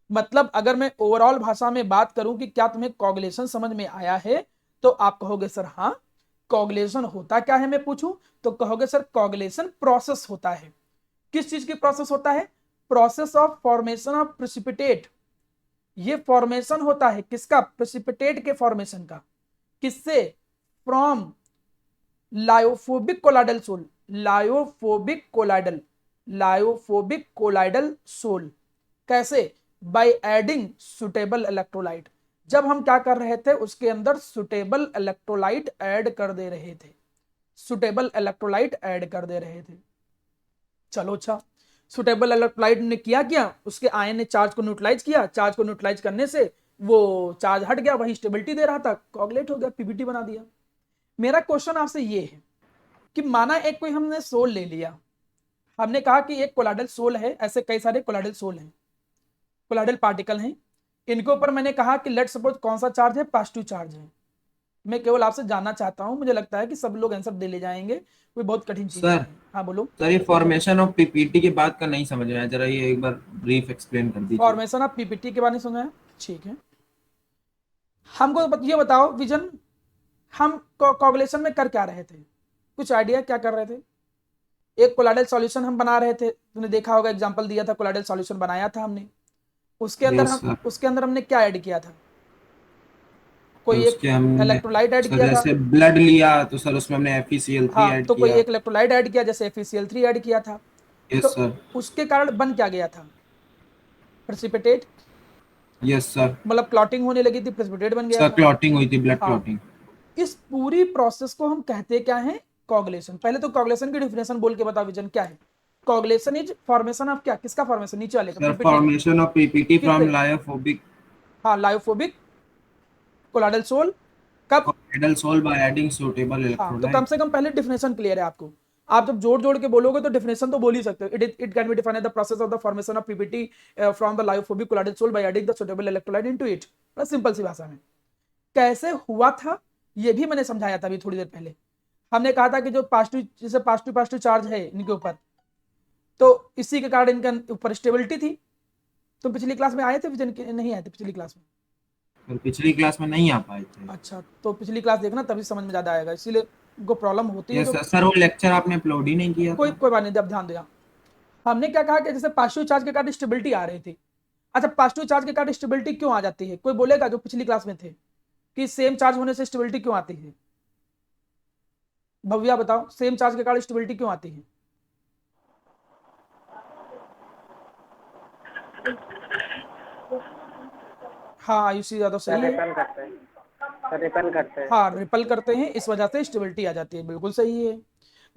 मतलब अगर मैं ओवरऑल भाषा में बात करूं कि क्या तुम्हें कोगुलेशन समझ में आया है, तो आप कहोगे सर हाँ। कोगुलेशन होता क्या है मैं पूछूं तो कहोगे सर कोगुलेशन प्रोसेस होता है। किस चीज की प्रोसेस होता है? Process of formation of precipitate. ये फॉर्मेशन होता है किसका? प्रेसिपिटेट के फॉर्मेशन का। किससे? From lyophobic colloidal sol. Lyophobic colloidal, lyophobic colloidal sol. कैसे? By adding suitable electrolyte. जब हम क्या कर रहे थे, उसके अंदर सुटेबल इलेक्ट्रोलाइट ऐड कर दे रहे थे, सुटेबल इलेक्ट्रोलाइट ऐड कर दे रहे थे। चलो अच्छा, सुटेबल इलेक्ट्रोलाइट ने क्या, उसके आयन ने चार्ज को न्यूट्रलाइज किया, चार्ज को न्यूट्रलाइज करने से वो चार्ज हट गया, वही स्टेबिलिटी दे रहा था, कोगुलेट हो गया, पीपीटी बना दिया। मेरा क्वेश्चन आपसे ये है कि माना एक कोई हमने सोल ले लिया, हमने कहा कि एक कोलाइडल सोल है, ऐसे कई सारे कोलाइडल सोल हैं, कोलाइडल पार्टिकल हैं, इनके ऊपर मैंने कहा कि लेट सपोज कौन सा चार्ज है? पॉजिटिव चार्ज है। मैं केवल आपसे जानना चाहता हूं, मुझे लगता है कि सब लोग आंसर दे ले जाएंगे, कोई बहुत कठिन चीज नहीं सर है। हाँ बोलो। सर, ये फॉर्मेशन ऑफ पीपीटी के बाद का नहीं समझ में आया, जरा ये एक बार ब्रीफ एक्सप्लेन कर दीजिए। फॉर्मेशन ऑफ पीपीटी के बारे में सुना है? ठीक है, हमको ये बताओ विजन, हम कोगुलेशन में कर क्या रहे थे? कुछ आइडिया क्या कर रहे थे? एक कोलाइडल सॉल्यूशन हम बना रहे थे, तुमने देखा होगा, एग्जांपल दिया था, कोलाइडल सॉल्यूशन बनाया था हमने, उसके अंदर हमने क्या ऐड किया था? कोई एक इलेक्ट्रोलाइट ऐड किया था। जैसे ब्लड लिया तो सर उसमें हमने FeCl3 हाँ, ऐड तो कोई किया। एक इलेक्ट्रोलाइट ऐड किया, जैसे FeCl3 ऐड किया था। यस तो सर। उसके कारण बन क्या गया था? प्रेसिपिटेट। Yes sir. मतलब क्लॉटिंग होने लगी थी, प्रेसिपिटेट बन गया सर था। क्लॉटिंग हुई थी, ब्लड हाँ। क्लॉटिंग। इस पूरी प्रोसेस को हम कहते क्या है? कोगुलेशन। पहले तो कोगुलेशन की डिफिनेशन बोल के बताओ विजन, क्या है? कोगुलेशन इज फॉर्मेशन ऑफ क्या? किसका फॉर्मेशन? नीचे वाले का, sir PPT। Formation of PPT from किससे? लायोफोबिक हाँ, लायोफोबिक कोलाइडल सोल। कब? Colloidal sol by adding suitable हाँ, तो इलेक्ट्रोलाइट। कम से कम पहले डिफिनेशन क्लियर है आपको। आप जब जोड़ जोड़ के बोलोगे तो डिफिनेशन तो बोल ही सकते हो। It can be defined the process of the formation of PPT from the lyophobic colloidal sol by adding the suitable electrolyte into it. बस सिंपल सी भाषा में कैसे हुआ था ये भी मैंने समझाया था अभी थोड़ी देर पहले। हमने कहा था कि जो पॉजिटिव, जैसे पॉजिटिव चार्ज है इनके ऊपर, तो इसी के कारण इनके ऊपर स्टेबिलिटी थी। तो पिछली क्लास में आए थे विजन के? नहीं आए थे पिछली क्लास में? सर पिछली क्लास में नहीं आ पाए थे। अच्छा, तो पिछली क्लास देखना, तभी समझ में ज्यादा आएगा, इसीलिए उनको प्रॉब्लम होती है। यस तो सर। सर वो लेक्चर आपने अपलोड ही नहीं किया कोई था। कोई बात नहीं, अब ध्यान देगा। हमने क्या कहा कि जैसे पॉजिटिव चार्ज के कारण स्टेबिलिटी आ रही थी। अच्छा, पॉजिटिव चार्ज के कारण स्टेबिलिटी क्यों आ जाती है? कोई बोलेगा जो पिछली क्लास में थे कि सेम चार्ज होने से स्टेबिलिटी क्यों आती है? भव्या बताओ, सेम चार्ज के कारण स्टेबिलिटी क्यों आती है? हाँ आयुषी यादव सही है। रिपल करते हैं, रिपल करते हैं। हाँ, रिपल करते हैं, इस वजह से स्टेबिलिटी आ जाती है, बिल्कुल सही है।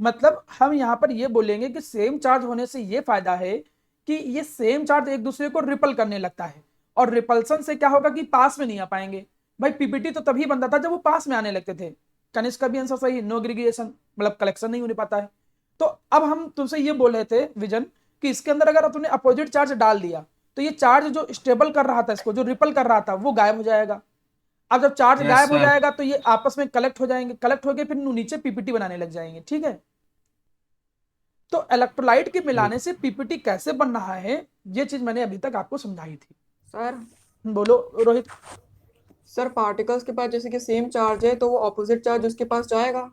मतलब हम यहाँ पर ये बोलेंगे कि सेम चार्ज होने से ये फायदा है कि ये सेम चार्ज एक दूसरे को रिपल करने लगता है, और रिपल्सन से क्या होगा कि पास में नहीं आ पाएंगे। भाई पीपीटी तो तभी बनता था जब वो पास में आने लगते थे। कनिष्क का भी आंसर सही, नो एग्रीगेशन, मतलब कलेक्शन नहीं होने पाता है। तो अब हम तुमसे ये बोल रहे थे विजन कि इसके अंदर अगर तुमने अपोजिट चार्ज डाल दिया तो ये चार्ज जो स्टेबल कर रहा था, इसको जो रिपल कर रहा था, वो गायब हो जाएगा। अब जब चार्ज Yes, गायब हो sir. जाएगा तो ये आपस में कलेक्ट हो जाएंगे, कलेक्ट होकर फिर नीचे पीपीटी बनाने लग जाएंगे। ठीक है, तो इलेक्ट्रोलाइट के मिलाने से पीपीटी कैसे बन रहा है, ये चीज मैंने अभी तक आपको समझाई थी। सर बोलो रोहित। सर पार्टिकल्स के पास जैसे कि सेम चार्ज है तो वो ऑपोजिट चार्ज उसके पास जाएगा,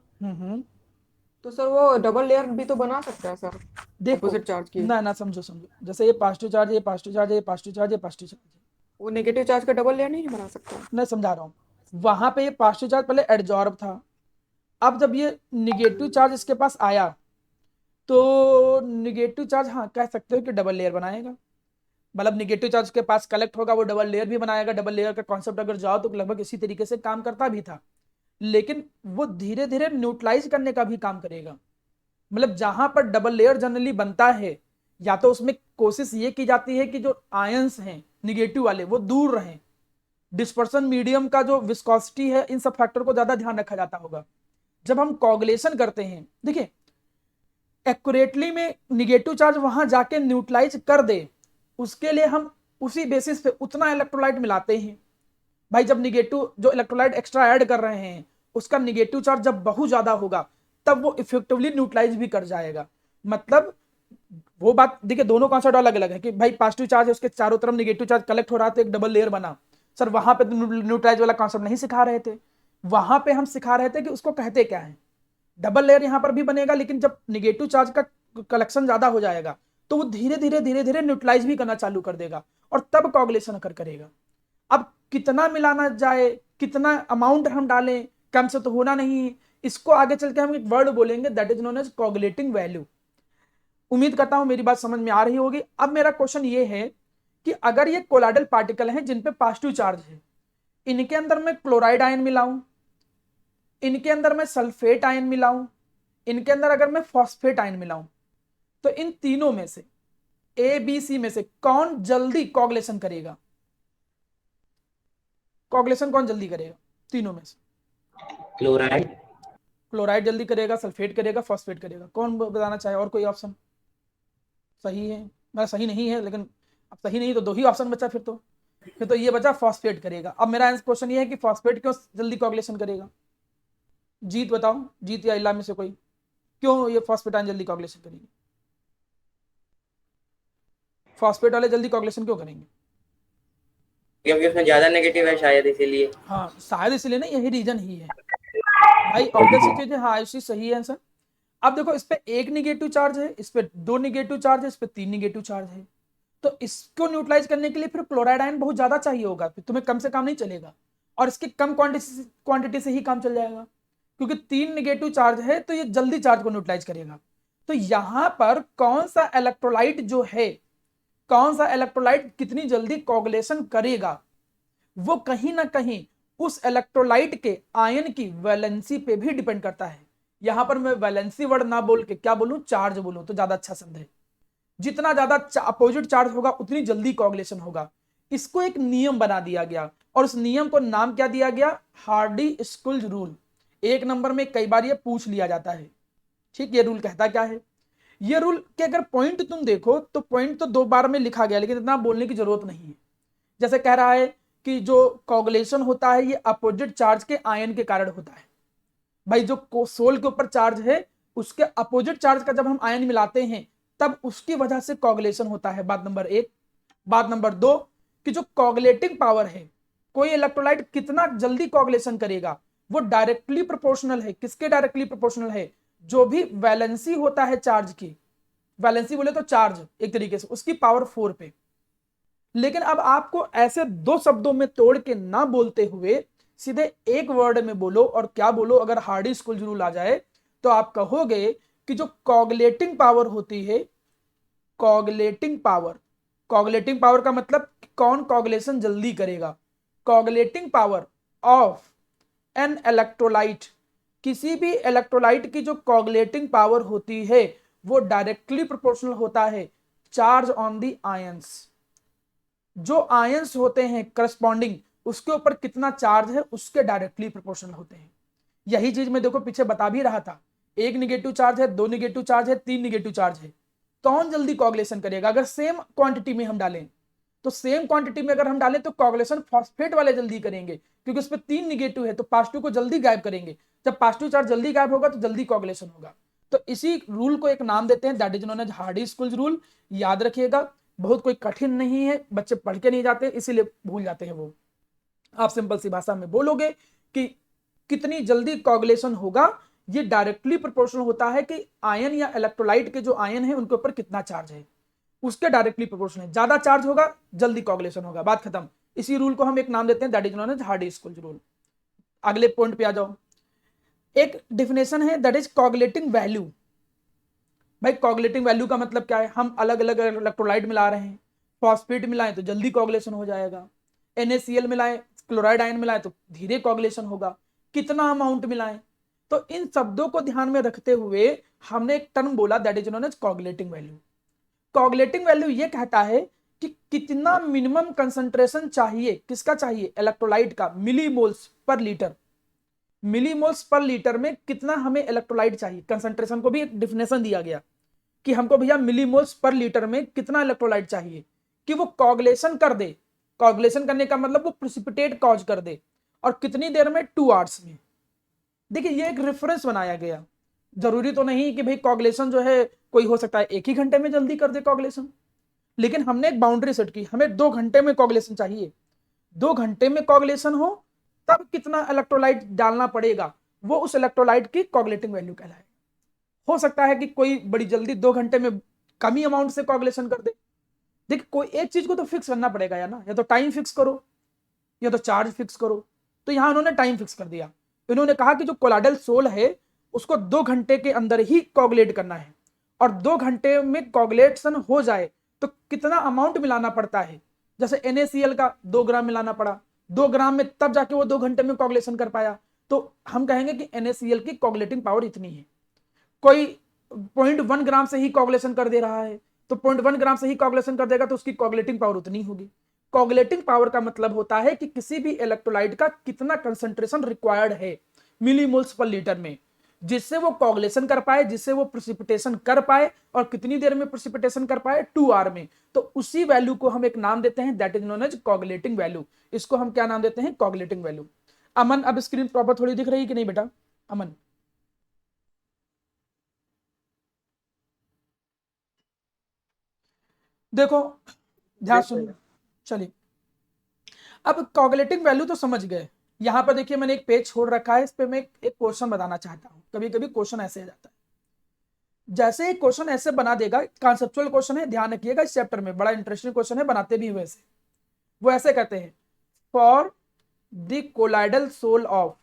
तो सर वो डबल लेयर भी तो बना सकता है सर देखो, ऑपोजिट चार्ज की। ना समझो, जैसे ये पॉजिटिव चार्ज है, ये पॉजिटिव चार्ज है, ये पॉजिटिव चार्ज है, ये पॉजिटिव चार्ज है। वो नेगेटिव चार्ज का डबल लेयर नहीं बना सकता। मैं समझा रहा हूँ, वहां पे ये पॉजिटिव चार्ज पहले एडजॉर्ब था। अब जब ये निगेटिव चार्ज इसके पास आया तो निगेटिव चार्ज, हाँ कह सकते हो कि डबल लेयर बनाएगा। मतलब निगेटिव चार्ज के पास कलेक्ट होगा, वो डबल लेयर भी बनाएगा। डबल लेयर का कॉन्सेप्ट अगर जाओ तो लगभग इसी तरीके से काम करता भी था, लेकिन वो धीरे धीरे न्यूट्रलाइज करने का भी काम करेगा। मतलब जहां पर डबल लेयर जनरली बनता है, या तो उसमें कोशिश ये की जाती है कि जो आयंस हैं निगेटिव वाले वो दूर रहें, डिस्पर्सन मीडियम का जो विस्कोसिटी है, इन सब फैक्टर को ज्यादा ध्यान रखा जाता होगा। जब हम कोगुलेशन करते हैं, देखिए एक्यूरेटली में निगेटिव चार्ज वहां जाके न्यूट्रलाइज कर दे, उसके लिए हम उसी बेसिस पे उतना इलेक्ट्रोलाइट मिलाते हैं। भाई जब निगेटिव जो इलेक्ट्रोलाइट एक्स्ट्रा ऐड कर रहे हैं उसका निगेटिव चार्ज जब बहुत ज्यादा होगा तब वो इफेक्टिवली न्यूट्रलाइज भी कर जाएगा। मतलब वो बात देखिए, दोनों कॉन्सेप्ट अलग अलग है कि भाई पॉजिटिव चार्ज है उसके चारों तरफ निगेटिव चार्ज कलेक्ट हो रहा था, एक डबल लेयर बना। सर वहां पे तो न्यूट्रलाइज वाला कॉन्सेप्ट नहीं सिखा रहे थे, वहां पे हम सिखा रहे थे कि उसको कहते क्या है। डबल लेयर यहां पर भी बनेगा, लेकिन जब निगेटिव चार्ज का कलेक्शन ज्यादा हो जाएगा तो वो धीरे धीरे न्यूट्रलाइज भी करना चालू कर देगा और तब कोगुलेशन अकर करेगा। अब कितना मिलाना जाए, कितना अमाउंट हम डालें, कम से तो होना नहीं। इसको आगे चल के हम एक वर्ड बोलेंगे that is known as coagulating value. उम्मीद करता हूं मेरी बात समझ में आ रही होगी। अब मेरा क्वेश्चन ये है कि अगर ये कोलाइडल पार्टिकल हैं जिन पे पॉजिटिव चार्ज है, इनके अंदर मैं क्लोराइड आयन मिलाऊं, इनके अंदर मैं सल्फेट आयन मिलाऊं, इनके अंदर अगर मैं फॉस्फेट आयन मिलाऊं, तो इन तीनों में से ए बी सी में से कौन जल्दी कोगुलेशन करेगा? कोगुलेशन कौन जल्दी करेगा तीनों में से? क्लोराइड। क्लोराइड जल्दी करेगा, सल्फेट करेगा, फॉस्फेट करेगा। कौन बताना चाहे? और कोई ऑप्शन सही है? मेरा सही नहीं है, लेकिन अब सही नहीं तो दो ही ऑप्शन बचा फिर तो ये बचा फॉस्फेट करेगा। अब मेरा क्वेश्चन ये है कि फॉस्फेट क्यों जल्दी कोगुलेशन करेगा? जीत बताओ, जीत या इला में से कोई, क्यों ये फॉस्फेट आयन जल्दी कोगुलेशन करेगी? फॉस्फेट वाले जल्दी कोगुलेशन क्यों करेंगे? क्योंकि उसमें ज्यादा नेगेटिव है शायद इसीलिए। हाँ शायद इसलिए नहीं, यही रीजन ही है भाई। ऑब्वियस चीज है, हाँ इसी सही है आंसर। अब देखो इस पे एक निगेटिव चार्ज है, इस पे दो निगेटिव चार्ज है, इस पे तीन निगेटिव चार्ज है, तो इसको न्यूट्रलाइज करने के लिए फिर क्लोराइड आयन बहुत ज्यादा चाहिए होगा, फिर तुम्हें कम से काम नहीं चलेगा और इसकी कम क्वांटिटी से ही काम चल जाएगा, क्योंकि तीन निगेटिव चार्ज है तो ये जल्दी चार्ज को न्यूट्रलाइज करेगा। तो यहां पर कौन सा इलेक्ट्रोलाइट जो है, कौन सा इलेक्ट्रोलाइट कितनी जल्दी कोगुलेशन करेगा, वो कहीं ना कहीं उस इलेक्ट्रोलाइट के आयन की वैलेंसी पे भी डिपेंड करता है। यहां पर मैं वैलेंसी वर्ड ना बोल के क्या बोलूं, चार्ज बोलूं तो ज्यादा अच्छा शब्द है। जितना ज्यादा अपोजिट चार्ज होगा उतनी जल्दी कोगुलेशन होगा। इसको एक नियम बना दिया गया और उस नियम को नाम क्या दिया गया? हार्डी-स्कुल्ज रूल। एक नंबर में कई बार ये पूछ लिया जाता है। ठीक, ये रूल कहता क्या है? ये रूल के अगर पॉइंट तुम देखो तो पॉइंट तो दो बार में लिखा गया, लेकिन इतना बोलने की जरूरत नहीं है। जैसे कह रहा है कि जो कोगुलेशन होता है ये अपोजिट चार्ज के आयन के कारण होता है। भाई जो सोल के ऊपर चार्ज है उसके अपोजिट चार्ज का जब हम आयन मिलाते हैं तब उसकी वजह से कोगुलेशन होता है, बात नंबर एक। बात नंबर दो कि जो कोगुलेटिंग पावर है, कोई इलेक्ट्रोलाइट कितना जल्दी कोगुलेशन करेगा वो डायरेक्टली प्रोपोर्शनल है। किसके डायरेक्टली प्रोपोर्शनल है? जो भी वैलेंसी होता है चार्ज की, वैलेंसी बोले तो चार्ज एक तरीके से, उसकी पावर 4 पे। लेकिन अब आपको ऐसे दो शब्दों में तोड़ के ना बोलते हुए सीधे एक वर्ड में बोलो, और क्या बोलो? अगर हार्डी-स्कुल्ज रूल आ जाए तो आप कहोगे कि जो कोगुलेटिंग पावर होती है, कोगुलेटिंग पावर का मतलब कौन कोगुलेशन जल्दी करेगा? Coagulating power of an electrolyte, किसी भी इलेक्ट्रोलाइट की जो कोगुलेटिंग पावर होती है वो डायरेक्टली प्रोपोर्शनल होता है चार्ज ऑन दी आयंस। जो आयंस होते हैं करस्पॉन्डिंग, उसके ऊपर कितना चार्ज है उसके डायरेक्टली प्रोपोर्शनल होते हैं। यही चीज मैं देखो पीछे बता भी रहा था, एक निगेटिव चार्ज है, दो निगेटिव चार्ज है, तीन निगेटिव चार्ज है, कौन जल्दी कोगुलेशन करेगा? अगर सेम क्वांटिटी में हम डालें तो सेम क्वांटिटी में अगर हम डालें तो कोगुलेशन फॉस्फेट वाले जल्दी करेंगे, क्योंकि उस पर तीन निगेटिव है तो पॉजिटिव को जल्दी गायब करेंगे। जब पॉजिटिव चार्ज जल्दी गायब होगा तो जल्दी कोगुलेशन होगा। तो इसी रूल को एक नाम देते हैं, that is known as Hardy Schulze rule. याद रखिएगा, बहुत कोई कठिन नहीं है, बच्चे पढ़ के नहीं जाते इसीलिए भूल जाते हैं वो। आप सिंपल सी भाषा में बोलोगे कि कितनी जल्दी कोगुलेशन होगा, ये डायरेक्टली प्रोपोर्शनल होता है कि आयन या इलेक्ट्रोलाइट के जो आयन है उनके ऊपर कितना चार्ज है, उसके डायरेक्टली प्रोपोर्शनल है। ज्यादा चार्ज होगा जल्दी कोगुलेशन होगा, बात खत्म। इसी रूल को हम एक नाम देते हैं, that is known as Hardy Schulze rule. अगले पॉइंट पे आ जाओ। एक डेफिनेशन है दैट इज कोगुलेटिंग वैल्यू। भाई कोगुलेटिंग वैल्यू का मतलब क्या है? हम अलग अलग इलेक्ट्रोलाइट मिला रहे हैं, फॉस्फेट मिलाएं तो जल्दी कोगुलेशन हो जाएगा, NaCl मिलाएं, क्लोराइड आयन मिलाएं तो धीरे कोगुलेशन होगा, कितना अमाउंट मिलाएं। तो इन शब्दों को ध्यान में रखते हुए हमने एक टर्म बोला that is known as coagulating value. Coagulating value ये कहता है कि कितना मिनिमम कंसंट्रेशन चाहिए, किसका चाहिए, इलेक्ट्रोलाइट का, मिलीमोल्स पर लीटर। मिलीमोल्स पर लीटर में कितना हमें इलेक्ट्रोलाइट चाहिए, कंसंट्रेशन को भी एक डिफिनेशन दिया गया कि हमको भैया मिलीमोल्स पर लीटर में कितना इलेक्ट्रोलाइट चाहिए कि वो कॉगुलेशन कर दे। कॉगुलेशन करने का मतलब वो प्रेसिपिटेट कॉज कर दे, और कितनी देर में, 2 आवर्स में। देखिए ये एक रेफरेंस बनाया गया, जरूरी तो नहीं कि भाई कॉगुलेशन जो है कोई हो सकता है 1 ही घंटे में जल्दी कर दे कॉगुलेशन, लेकिन हमने एक बाउंड्री सेट की, हमें 2 घंटे में कॉगुलेशन चाहिए। 2 घंटे में कॉगुलेशन हो तब कितना इलेक्ट्रोलाइट डालना पड़ेगा, वो उस इलेक्ट्रोलाइट की कॉगुलेटिंग वैल्यू कहलाए। हो सकता है कि कोई बड़ी जल्दी 2 घंटे में कम ही अमाउंट से कॉगुलेशन कर दे। देखिए कोई एक चीज को तो फिक्स करना पड़ेगा यार ना, या तो टाइम फिक्स करो या तो चार्ज फिक्स करो। तो यहां उन्होंने टाइम फिक्स कर दिया, इन्होंने कहा कि जो कोलाइडल सोल है उसको 2 घंटे के अंदर ही कॉगुलेट करना है, और 2 घंटे में कॉगुलेशन हो जाए तो कितना अमाउंट मिलाना पड़ता है। जैसे NaCl का 2 ग्राम मिलाना पड़ा, 2 ग्राम में तब जाके वो 2 घंटे में कॉगुलेशन कर पाया, तो हम कहेंगे कि NaCl की कॉगुलेटिंग पावर इतनी है। कोई 0.1 ग्राम से ही कॉगुलेशन कर दे रहा है, तो 0.1 ग्राम से ही कॉगुलेशन कर देगा तो उसकी कॉगुलेटिंग पावर उतनी होगी। कॉगुलेटिंग पावर का मतलब होता है कि किसी भी इलेक्ट्रोलाइट का कितना कंसंट्रेशन रिक्वायर्ड है मिलीमोल्स पर लीटर में, जिससे वो कॉगुलेशन कर पाए, जिससे वो प्रेसिपिटेशन कर पाए, और कितनी देर में प्रेसिपिटेशन कर पाए, 2 आवर में। तो उसी वैल्यू को हम एक नाम देते हैं, that is known as coagulating value. इसको हम क्या नाम देते हैं, कॉगुलेटिंग वैल्यू। अमन अब स्क्रीन प्रॉपर थोड़ी दिख रही है कि नहीं बेटा, अमन? देखो ध्यान सुनिए, चलिए अब कॉगुलेटिंग वैल्यू तो समझ गए। यहां पर देखिए मैंने एक पेज छोड़ रखा है, इस पे मैं एक क्वेश्चन बताना चाहता हूं। कभी कभी क्वेश्चन ऐसे आ जाता है, जैसे एक क्वेश्चन ऐसे बना देगा, कॉन्सेप्चुअल क्वेश्चन है, ध्यान रखिएगा, इस चैप्टर में बड़ा इंटरेस्टिंग क्वेश्चन है, बनाते भी वैसे। वो ऐसे कहते हैं, for the colloidal sol of,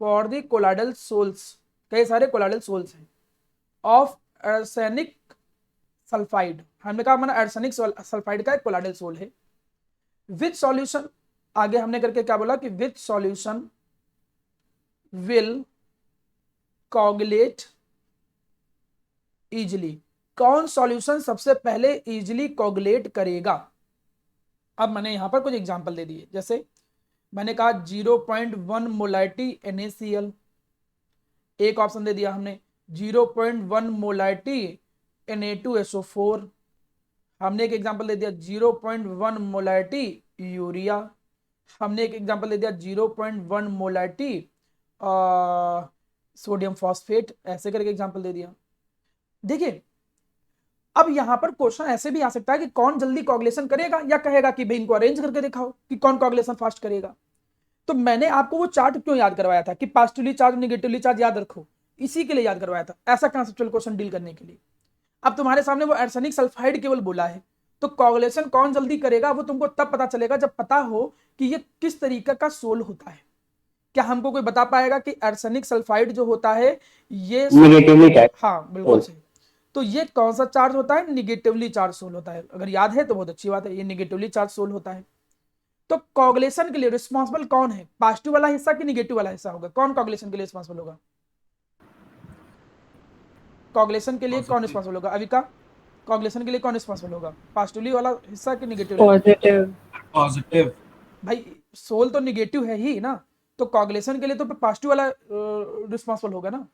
for the colloidal sols, कई सारे कोलाइडल सोल्स हैं, ऑफ आर्सेनिक सल्फाइड, हमने कहा मैंने आर्सेनिक सल्फाइड का एक कोलाइडल सोल है, विच सॉल्यूशन, आगे हमने करके क्या बोला कि विच सॉल्यूशन विल कॉगुलेट इजिली, कौन सॉल्यूशन सबसे पहले इजिली कॉगुलेट करेगा। अब मैंने यहां पर कुछ एग्जांपल दे दिए, जैसे मैंने कहा 0.1 मोलारिटी NaCl, एक ऑप्शन दे दिया हमने 0.1 मोलारिटी Na2SO4, हमने एक एग्जांपल दे दिया 0.1 मोलारिटी यूरिया, हमने एक एग्जांपल दे दिया 0.1 मोलारिटी सोडियम फॉस्फेट, ऐसे करके एग्जांपल दे दिया। देखिए अब यहां पर क्वेश्चन ऐसे भी आ सकता है कि कौन जल्दी कॉगुलेशन करेगा, या कहेगा कि भाई इनको अरेंज करके दिखाओ कि कौन कॉगुलेशन फास्ट करेगा। तो मैंने आपको वो चार्ट क्यों याद करवाया था कि पॉजिटिवली चार्ज नेगेटिवली चार्ज याद रखो, इसी के लिए याद करवाया था, ऐसा कॉन्सेप्चुअल क्वेश्चन डील करने के लिए। अब तुम्हारे सामने वो आर्सेनिक सल्फाइड केवल बोला है, तो कॉगुलेशन कौन जल्दी करेगा वो तुमको तब पता चलेगा जब पता हो कि ये किस तरीके का सोल होता है। क्या हमको कोई बता पाएगा कि आर्सेनिक सल्फाइड जो होता है ये नेगेटिवली चार्ज, हाँ बिल्कुल सही, तो ये कौन सा चार्ज होता है, निगेटिवली चार्ज सोल होता है। अगर याद है तो बहुत अच्छी बात है, ये निगेटिवली चार्ज सोल होता है। तो कॉगुलेशन के लिए रिस्पॉन्सिबल कौन है, पॉजिटिव वाला हिस्सा कि निगेटिव वाला हिस्सा होगा, कौन कॉगुलेशन के लिए रिस्पॉन्सिबल होगा, कॉगुलेशन के लिए कौन रिस्पॉन्सिबल होगा, अविका कॉगुलेशन के लिए कौन रिस्पॉन्सिबल होगा, पॉजिटिवली वाला हिस्सा कि निगेटिव? पॉजिटिव। पॉजिटिव। भाई सोल तो निगेटिव है ही ना, तो कॉगुलेशन के लिए तो पॉजिटिव वाला रिस्पॉन्सिबल होगा ना।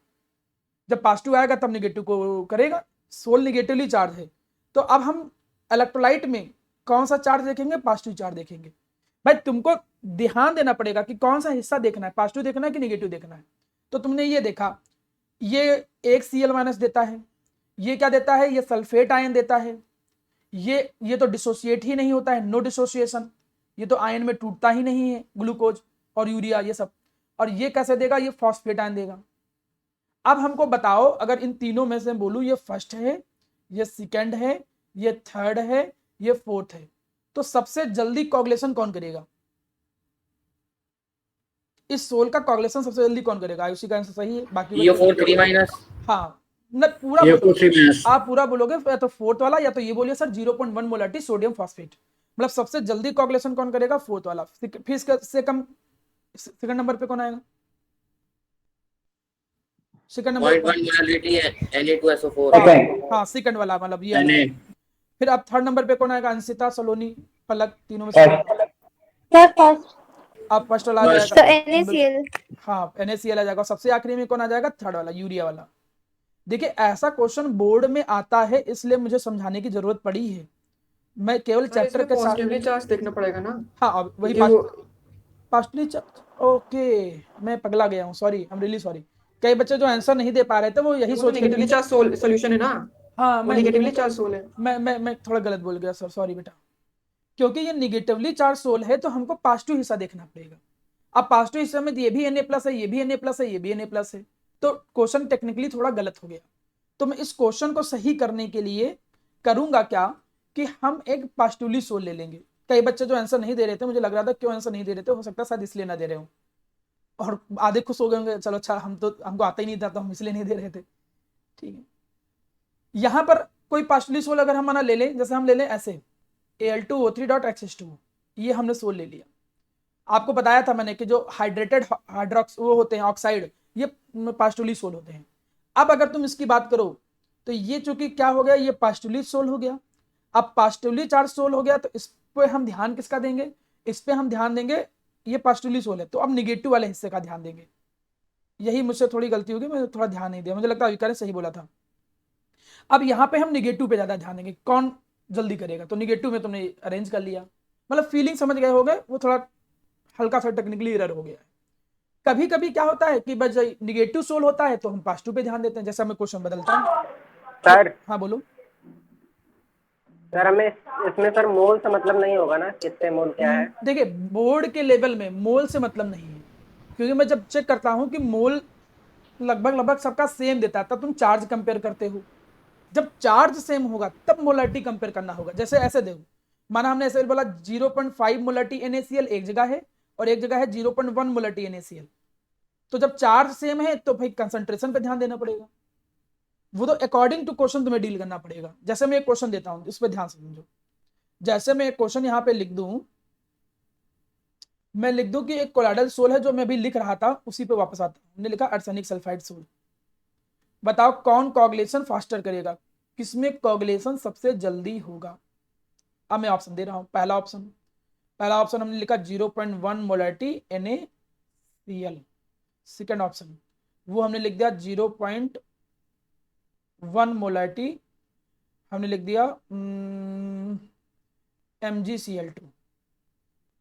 जब पॉजिटिव आएगा तब निगेटिव को करेगा, सोल निगेटिवली चार्ज है। तो अब हम इलेक्ट्रोलाइट में कौन सा चार्ज देखेंगे, पॉजिटिव चार्ज देखेंगे। भाई तुमको ध्यान देना पड़ेगा कि कौन सा हिस्सा देखना है, पॉजिटिव देखना है कि निगेटिव देखना है। तो तुमने ये देखा, ये एक Cl- देता है, ये क्या देता है, ये सल्फेट आयन देता है, ये तो डिसोसिएट ही नहीं होता है, नो डिसोसिएशन, ये तो आयन में टूटता ही नहीं है, ग्लूकोज और यूरिया ये सब। और ये कैसे देगा, ये फॉस्फेट आयन देगा। अब हमको बताओ, अगर इन तीनों में से बोलूं ये फर्स्ट है, ये सेकंड है, ये थर्ड है, ये फोर्थ है, तो सबसे जल्दी कॉगुलेशन कौन करेगा, इस सोल का कॉगुलेशन सबसे जल्दी कौन करेगा? आयुषी का आंसर सही है, बाकी ये 4 3 माइनस, हाँ न पूरा बोलोगे, आप पूरा बोलोगे, या तो फोर्थ वाला या तो ये बोलिए सर 0.1 मोलारिटी सोडियम फॉस्फेट, मतलब सबसे जल्दी कॉगुलेशन कौन करेगा, फोर्थ वाला। फिर इससे कम सेकंड नंबर पे कौन आएगा, सेकंड नंबर 0.1 मोलारिटी है Na2SO4। हाँ सेकंड वाला, मतलब ये फिर अब थर्ड नंबर पे कौन आएगा? अंशिता, सलोनी, पलक, तीनों में से सर फर्स्ट। अब फर्स्ट वाला आ First. तो जाएगा। NaCl। हाँ, NaCl आ जाएगा। सबसे आखिरी में कौन आ जाएगा? थर्ड वाला, यूरिया वाला। देखिए ऐसा क्वेश्चन बोर्ड में आता है, इसलिए मुझे समझाने की जरूरत पड़ी है। मैं केवल सर चैप्टर इसमें के साथ, पॉजिटिवली चार्ज देखना पड़ेगा ना, हाँ अब वही क्योंकि वो पास्टली ओके, मैं पगला गया हूँ, sorry, I am really sorry. कई बच्चे जो आंसर नहीं दे पा रहे थे वो यही वो तो सोच के नेगेटिवली चार्ज सोल्यूशन है ना, हाँ वो नेगेटिवली चार्ज सोल है। मैं थोड़ा गलत बोल गया सर, सॉरी बेटा। क्योंकि ये निगेटिवली चार्ज सोल है तो हमको पॉजिटिव हिस्सा देखना पड़ेगा। अब पॉजिटिव हिस्से में ये भी Na+ है, ये भी Na+ है, ये भी Na+ है, तो क्वेश्चन टेक्निकली थोड़ा गलत हो गया। तो मैं इस क्वेश्चन को सही करने के लिए करूंगा क्या कि हम एक पॉजिटिवली सोल ले लेंगे। कई बच्चे जो आंसर नहीं दे रहे थे, मुझे लग रहा था क्यों आंसर नहीं दे रहे थे, हो सकता है शायद इसलिए ना दे रहे हो, और आधे खुश हो गए होंगे, चलो अच्छा हमको आता ही नहीं था तो हम इसलिए नहीं दे रहे थे। ठीक है, यहां पर कोई पॉजिटिवली सोल अगर हम माना ले लें, जैसे हम ले लें ऐसे Al2O3.H2, ये हमने सोल ले लिया। आपको बताया था मैंने कि जो हाइड्रेटेड हाइड्रोक्स वो होते हैं ऑक्साइड, ये पॉजिटिवली सोल होते हैं। अब अगर तुम इसकी बात करो तो ये चूंकि क्या हो गया, ये पॉजिटिवली सोल हो गया। अब पॉजिटिवली चार्ज सोल हो गया तो इस पे हम ध्यान किसका देंगे? इस पे हम ध्यान देंगे, ये पॉजिटिवली सोल है तो अब निगेटिव वाले हिस्से का ध्यान देंगे। यही मुझसे थोड़ी गलती होगी, मैं थोड़ा ध्यान नहीं दिया, मुझे लगता है अविकार ने सही बोला था। अब यहाँ पे हम निगेटिव पे ज्यादा ध्यान देंगे, कौन जल्दी करेगा, तो निगेटिव में तुमने अरेंज कर लिया, मतलब फीलिंग समझ गए होगे, वो थोड़ा हल्का सा टेक्निकली एरर हो गया है। कभी कभी क्या होता है कि बस निगेटिव सोल होता है तो हम पॉजिटिव पे ध्यान देते हैं। जैसे मैं क्वेश्चन बदलता हूँ सर हाँ बोलो। सर हमें इसमें सर मोल से मतलब नहीं होगा ना, कितने मोल क्या है? देखिए बोर्ड के लेवल में मोल से मतलब नहीं है, क्योंकि मैं जब चेक करता हूं कि मोल लगभग सबका सेम देता है, तब तुम चार्ज कंपेयर करते हो। जब चार्ज सेम होगा तब मोलरिटी कंपेयर करना होगा। जैसे ऐसे देखो, माना हमने ऐसे बोला 0.5 मोलरिटी NaCl एक जगह है और एक जगह है 0.1 मोलरिटी NaCl, तो जब चार्ज सेम है तो भाई कंसंट्रेशन पे ध्यान देना पड़ेगा। वो तो अकॉर्डिंग टू क्वेश्चन तुम्हें डील करना पड़ेगा। जैसे मैं एक क्वेश्चन देता हूं, इस पर ध्यान से समझो। जैसे मैं एक क्वेश्चन यहाँ पे लिख दूं, मैं लिख दूं कि एक कोलाइडल सोल है, जो मैं भी लिख रहा था उसी पे वापस आता हूं। हमने लिखा आर्सेनिक सल्फाइड सोल। बताओ कौन कोगुलेशन फास्टर करेगा, किसमें कोगुलेशन सबसे जल्दी होगा? अब मैं ऑप्शन दे रहा हूं। पहला ऑप्शन हमने लिखा 0.1 मोलरिटी NaCl। सेकेंड ऑप्शन वो हमने लिख दिया 0.1 मोलरिटी, हमने लिख दिया MgCl2।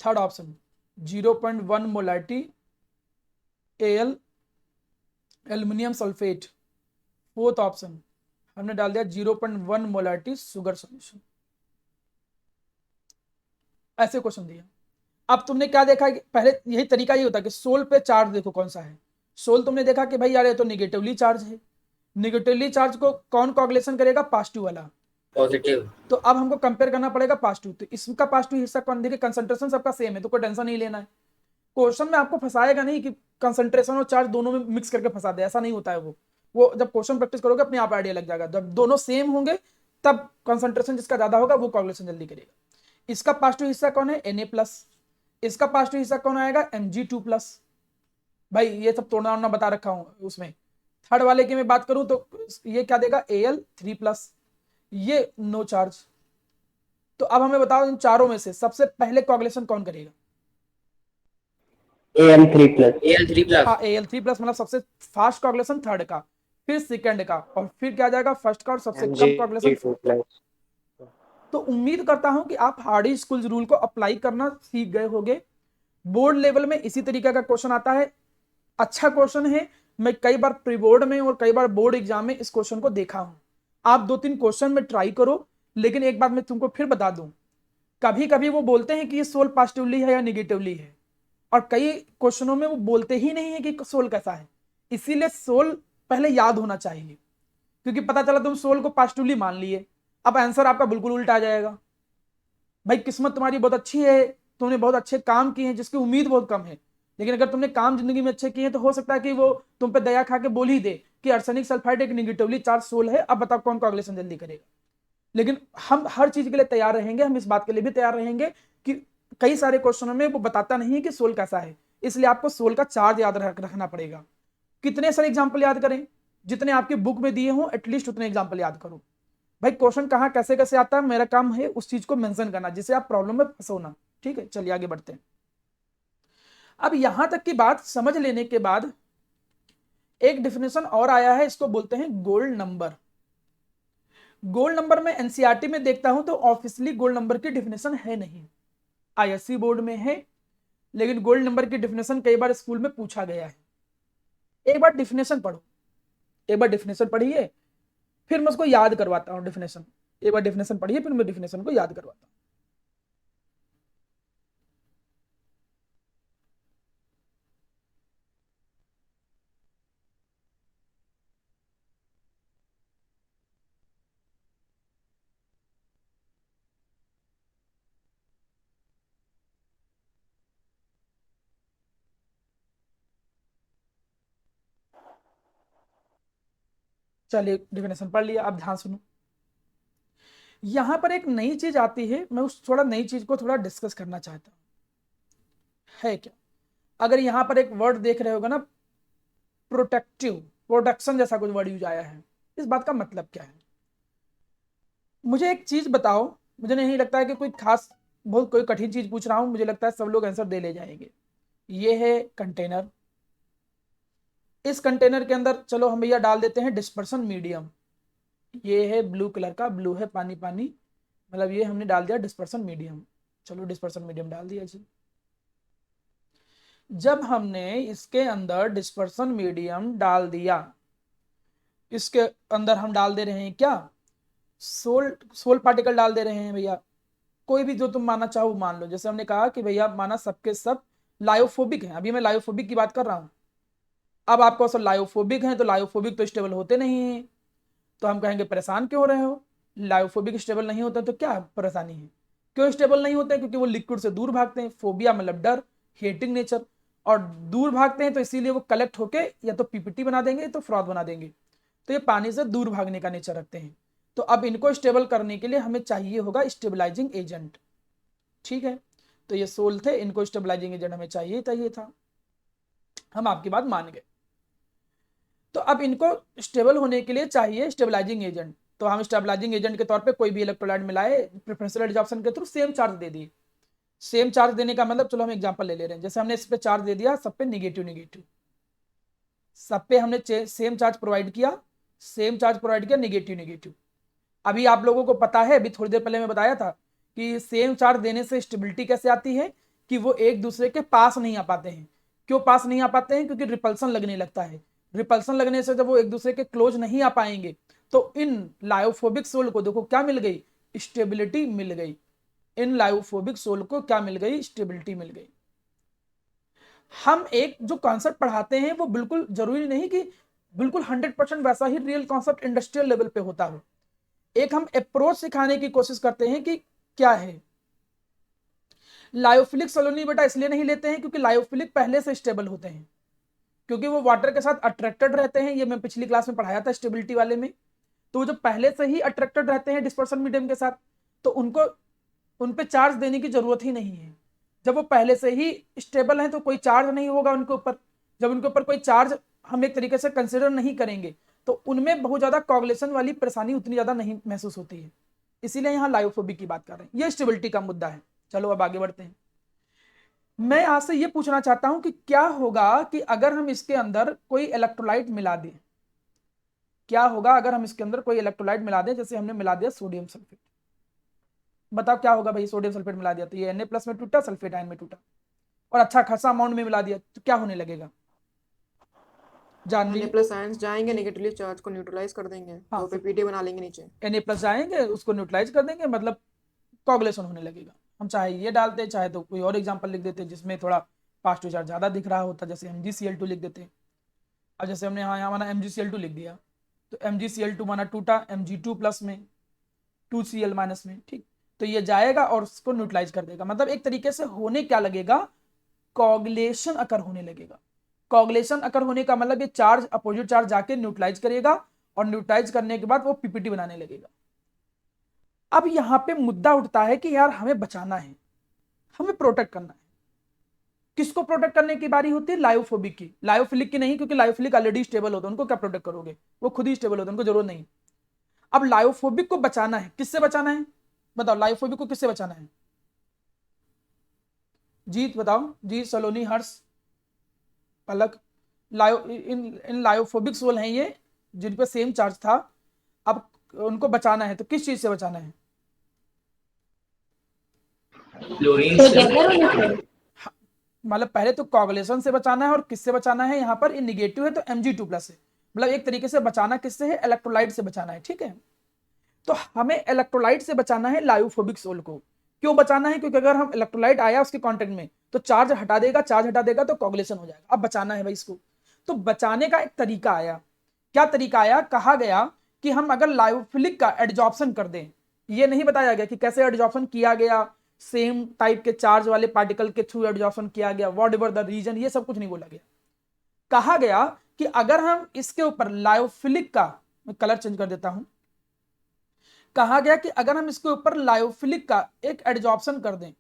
Third option 0.1 molarity Al aluminium sulphate. Fourth option हमने डाल दिया 0.1 मोलरिटी शुगर सॉल्यूशन। ऐसे क्वेश्चन दिया। अब तुमने क्या देखा कि पहले यही तरीका ही होता है कि सोल पे चार्ज देखो कौन सा है। सोल तुमने देखा कि भाई यार ये तो निगेटिवली चार्ज है, निगेटिवली चार्ज को कौन कोगुलेशन करेगा? पॉजिटिव वाला। पॉजिटिव। तो अब हमको कंपेयर करना पड़ेगा पॉजिटिव, तो इसका पॉजिटिव हिस्सा कौन? देखिए कंसंट्रेशन सबका सेम है तो कोई टेंशन नहीं लेना है। क्वेश्चन में आपको फंसाएगा नहीं कि कंसंट्रेशन और चार्ज दोनों में मिक्स करके फंसा दे, ऐसा नहीं होता है। वो जब क्वेश्चन प्रैक्टिस करोगे अपने आप आइडिया लग जाएगा। जब दोनों सेम होंगे तब कंसंट्रेशन जिसका ज्यादा होगा वो कोगुलेशन जल्दी करेगा। इसका पॉजिटिव हिस्सा कौन है? Na+। इसका पॉजिटिव हिस्सा कौन आएगा? Mg2+। भाई ये सब तोड़ना उड़ना बता रखा हूं उसमें। थर्ड वाले की मैं बात करूं तो ये क्या देगा? Al3+। ये नो चार्ज। तो अब हमें बताओ इन चारों में से सबसे पहले कोगुलेशन कौन करेगा? Al3+। Al3+। हाँ Al3+, मतलब सबसे फास्ट कोगुलेशन थर्ड का, फिर सेकंड का, और फिर क्या जाएगा? फर्स्ट का, और सबसे कम कोगुलेशन। Mg2+। तो उम्मीद करता हूं कि आप हार्डी स्कूल्स रूल को अप्लाई करना सीख गए होंगे। बोर्ड लेवल में इसी तरीके का क्वेश्चन आता है, अच्छा क्वेश्चन है। मैं कई बार प्री बोर्ड में और कई बार बोर्ड एग्जाम में इस क्वेश्चन को देखा हूं। आप 2-3 क्वेश्चन में ट्राई करो, लेकिन एक बात मैं तुमको फिर बता दूं, कभी कभी वो बोलते हैं कि ये सोल पॉजिटिवली है या निगेटिवली है, और कई क्वेश्चनों में वो बोलते ही नहीं है कि सोल कैसा है। इसीलिए सोल पहले याद होना चाहिए, क्योंकि पता चला तुम सोल को पॉजिटिवली मान लिए, अब आंसर आपका बिल्कुल उल्टा आ जाएगा। भाई किस्मत तुम्हारी बहुत अच्छी है, तुमने बहुत अच्छे काम किए हैं जिसकी उम्मीद बहुत कम है, लेकिन अगर तुमने काम जिंदगी में अच्छे किए हैं तो हो सकता है कि वो तुम पे दया खा के बोल ही दे कि आर्सेनिक सल्फाइड एक निगेटिवली चार्ज सोल है, अब बताओ कौन कोगुलेशन जल्दी करेगा। लेकिन हम हर चीज के लिए तैयार रहेंगे, हम इस बात के लिए भी तैयार रहेंगे कि कई सारे क्वेश्चनों में वो बताता नहीं है कि सोल कैसा है, इसलिए आपको सोल का चार्ज याद रखना पड़ेगा। कितने सारे एग्जाम्पल याद करें? जितने आपकी बुक में दिए हों एटलीस्ट उतने एग्जाम्पल याद करो। भाई क्वेश्चन कहाँ कैसे कैसे आता है, मेरा काम है उस चीज को मेंशन करना जिससे आप प्रॉब्लम में फंसो ना। ठीक है, चलिए आगे बढ़ते हैं। अब यहां तक की बात समझ लेने के बाद एक डिफिनेशन और आया है, इसको बोलते हैं गोल्ड नंबर। गोल्ड नंबर में एनसीईआरटी में देखता हूं तो ऑफिशियली गोल्ड नंबर की डिफिनेशन है नहीं, आईएससी बोर्ड में है, लेकिन गोल्ड नंबर की डिफिनेशन कई बार स्कूल में पूछा गया है। एक बार डिफिनेशन पढ़ो, एक बार डिफिनेशन पढ़िए, फिर मैं उसको याद करवाता हूँ डिफिनेशन। एक बार डिफिनेशन पढ़िए, फिर मैं डिफिनेशन को याद करवाता हूँ। चलिए डिफिनेशन पढ़ लिया, अब ध्यान सुनो। यहां पर एक नई चीज आती है, मैं उस थोड़ा नई चीज को थोड़ा डिस्कस करना चाहता हूं, है क्या। अगर यहां पर एक वर्ड देख रहे होगा ना, प्रोटेक्टिव, प्रोटेक्शन जैसा कुछ वर्ड यूज आया है, इस बात का मतलब क्या है। मुझे एक चीज बताओ, मुझे नहीं लगता है कि कोई खास बहुत कोई कठिन चीज पूछ रहा हूं, मुझे लगता है सब लोग आंसर दे ले जाएंगे। ये है कंटेनर, इस कंटेनर के अंदर चलो हम भैया डाल देते हैं डिस्पर्सन मीडियम। ये है ब्लू कलर का, ब्लू है पानी पानी, मतलब ये हमने डाल दिया डिस्पर्सन मीडियम। चलो डिस्पर्सन मीडियम डाल दिया जी। जब हमने इसके अंदर डिस्पर्सन मीडियम डाल दिया, इसके अंदर हम डाल दे रहे हैं क्या, सोल पार्टिकल डाल दे रहे हैं भैया। कोई भी जो तुम मानना चाहो मान लो, जैसे हमने कहा कि भैया माना सबके सब लायोफोबिक हैं, अभी मैं लायोफोबिक की बात कर रहा हूं। अब आपको असल लायोफोबिक हैं तो लायोफोबिक तो स्टेबल होते नहीं हैं, तो हम कहेंगे परेशान क्यों हो रहे हो, लायोफोबिक स्टेबल नहीं होते तो क्या परेशानी है। क्यों स्टेबल नहीं होते, क्योंकि वो लिक्विड से दूर भागते हैं, फोबिया मतलब डर, हेटिंग नेचर, और दूर भागते हैं तो इसीलिए वो कलेक्ट होके या तो पीपीटी बना देंगे तो फ्रॉथ बना देंगे, तो ये पानी से दूर भागने का नेचर रखते हैं। तो अब इनको स्टेबल करने के लिए हमें चाहिए होगा स्टेबलाइजिंग एजेंट। ठीक है, तो ये सोल थे, इनको स्टेबलाइजिंग एजेंट हमें चाहिए था, हम आपकी बात मान गए। तो अब इनको स्टेबल होने के लिए चाहिए स्टेबलाइजिंग एजेंट, तो हम स्टेबलाइजिंग एजेंट के तौर पे कोई भी इलेक्ट्रोलाइट मिलाए, प्रेफरेंशियल एडजॉर्प्शन के थ्रू सेम चार्ज दे दिए। सेम चार्ज देने का मतलब, चलो हम एग्जांपल ले रहे हैं, जैसे हमने इस पे चार्ज दे दिया, सब पे निगेटिव निगेटिव, सब पे हमने सेम चार्ज प्रोवाइड किया, सेम चार्ज प्रोवाइड किया, निगेटिव निगेटिव। अभी आप लोगों को पता है, अभी थोड़ी देर पहले मैं बताया था कि सेम चार्ज देने से स्टेबिलिटी कैसे आती है, कि वो एक दूसरे के पास नहीं आ पाते हैं। क्यों पास नहीं आ पाते हैं, क्योंकि रिपल्सन लगने लगता है। रिपल्सन लगने से जब वो एक दूसरे के क्लोज नहीं आ पाएंगे तो इन लायोफोबिक सोल को देखो क्या मिल गई, स्टेबिलिटी मिल गई। इन लायोफोबिक सोल को क्या मिल गई, स्टेबिलिटी मिल गई। हम एक जो कॉन्सेप्ट पढ़ाते हैं वो बिल्कुल जरूरी नहीं कि बिल्कुल 100% वैसा ही रियल कॉन्सेप्ट इंडस्ट्रियल लेवल पे होता हो। एक हम अप्रोच सिखाने की कोशिश करते हैं कि क्या है। लायोफिलिक सलोनी बेटा इसलिए नहीं लेते हैं क्योंकि लायोफिलिक पहले से स्टेबल होते हैं, क्योंकि वो वाटर के साथ अट्रैक्टेड रहते हैं। ये मैं पिछली क्लास में पढ़ाया था स्टेबिलिटी वाले में। तो जो पहले से ही अट्रैक्टेड रहते हैं डिस्पर्सन मीडियम के साथ, तो उनको उन पे चार्ज देने की जरूरत ही नहीं है। जब वो पहले से ही स्टेबल हैं तो कोई चार्ज नहीं होगा उनके ऊपर। जब उनके ऊपर कोई चार्ज हम एक तरीके से कंसिडर नहीं करेंगे तो उनमें बहुत ज्यादा कॉगुलेशन वाली परेशानी उतनी ज्यादा नहीं महसूस होती है। इसीलिए यहाँ लायोफोबिक की बात कर रहे हैं, ये स्टेबिलिटी का मुद्दा है। चलो अब आगे बढ़ते हैं। मैं यहां से ये पूछना चाहता हूं कि क्या होगा कि अगर हम इसके अंदर कोई इलेक्ट्रोलाइट मिला दें, क्या होगा अगर हम इसके अंदर कोई इलेक्ट्रोलाइट मिला दें, जैसे हमने मिला दिया सोडियम सल्फेट। बताओ क्या होगा भाई, सोडियम सल्फेट मिला दिया तो ये Na+ में टूटा, सल्फेट आयन में टूटा, और अच्छा खासा अमाउंट में मिला दिया तो क्या होने लगेगा, जानवी। Na+ आयंस जाएंगे, नेगेटिवली चार्ज को न्यूट्रलाइज कर देंगे, हाँ, तो पीपीटी बना लेंगे नीचे। Na+ आएंगे, उसको न्यूट्रलाइज कर देंगे, मतलब कॉगुलेशन होने लगेगा। हम चाहे ये डालते, चाहे तो कोई और एग्जांपल लिख देते जिसमें थोड़ा पॉजिटिव चार्ज ज्यादा दिख रहा होता, जैसे MgCl2 लिख देते। अब जैसे हमने यहाँ माना MgCl2 लिख दिया, तो MgCl2 माना टूटा Mg2+ में, 2Cl- में, ठीक। तो ये जाएगा और उसको न्यूट्रलाइज कर देगा। मतलब एक तरीके से होने क्या लगेगा, कॉगुलेशन अकर होने लगेगा। कॉगुलेशन अकर होने का मतलब ये चार्ज अपोजिट चार्ज जाके न्यूट्रलाइज करेगा, और न्यूट्रलाइज करने के बाद वो पीपीटी बनाने लगेगा। अब यहां पे मुद्दा उठता है कि यार हमें बचाना है, हमें प्रोटेक्ट करना है। किसको प्रोटेक्ट करने की बारी होती है, लायोफोबिक की। लायोफिलिक की नहीं, क्योंकि लायोफिलिक ऑलरेडी स्टेबल होता है, उनको क्या प्रोटेक्ट करोगे, वो खुद ही स्टेबल होता है, उनको जरूरत नहीं। अब लायोफोबिक को बचाना है, किससे बचाना है बताओ, लायोफोबिक को किससे बचाना है? जीत बताओ, जीत, सलोनी, हर्ष, पलक। इन लायोफोबिक सोल हैं ये, जिन पे सेम चार्ज था, अब उनको बचाना है, तो किस चीज से बचाना है? क्लोरीन से। टुगेदर होने से। मतलब पहले तो कोगुलेशन से बचाना है, और किससे बचाना है? यहाँ पर ये निगेटिव है तो Mg2+ से, मतलब एक तरीके से बचाना किससे है? इलेक्ट्रोलाइट से बचाना है, ठीक है। तो हमें इलेक्ट्रोलाइट से बचाना है लायोफोबिक सोल को। क्यों बचाना है? क्योंकि अगर हम इलेक्ट्रोलाइट आया उसके कांटेक्ट में तो चार्ज हटा देगा, चार्ज हटा देगा तो कोगुलेशन हो जाएगा। अब बचाना है भाई इसको, तो बचाने का एक तरीका आया। क्या तरीका आया? कहा गया कि हम अगर लायोफिलिक का एडजॉर्प्शन कर दें, ये नहीं बताया गया कि कैसे एडजॉर्प्शन किया गया, सेम टाइप के चार्ज वाले पार्टिकल के थ्रू एडजॉर्प्शन किया गया, व्हाट एवर द रीजन, ये सब कुछ नहीं बोला गया। कहा गया कि अगर हम इसके ऊपर लायोफिलिक का, मैं कलर चेंज कर देता हूं, कहा गया कि अगर हम इसके ऊपर लायोफिलिक का एक एडजॉर्प्शन कर दें,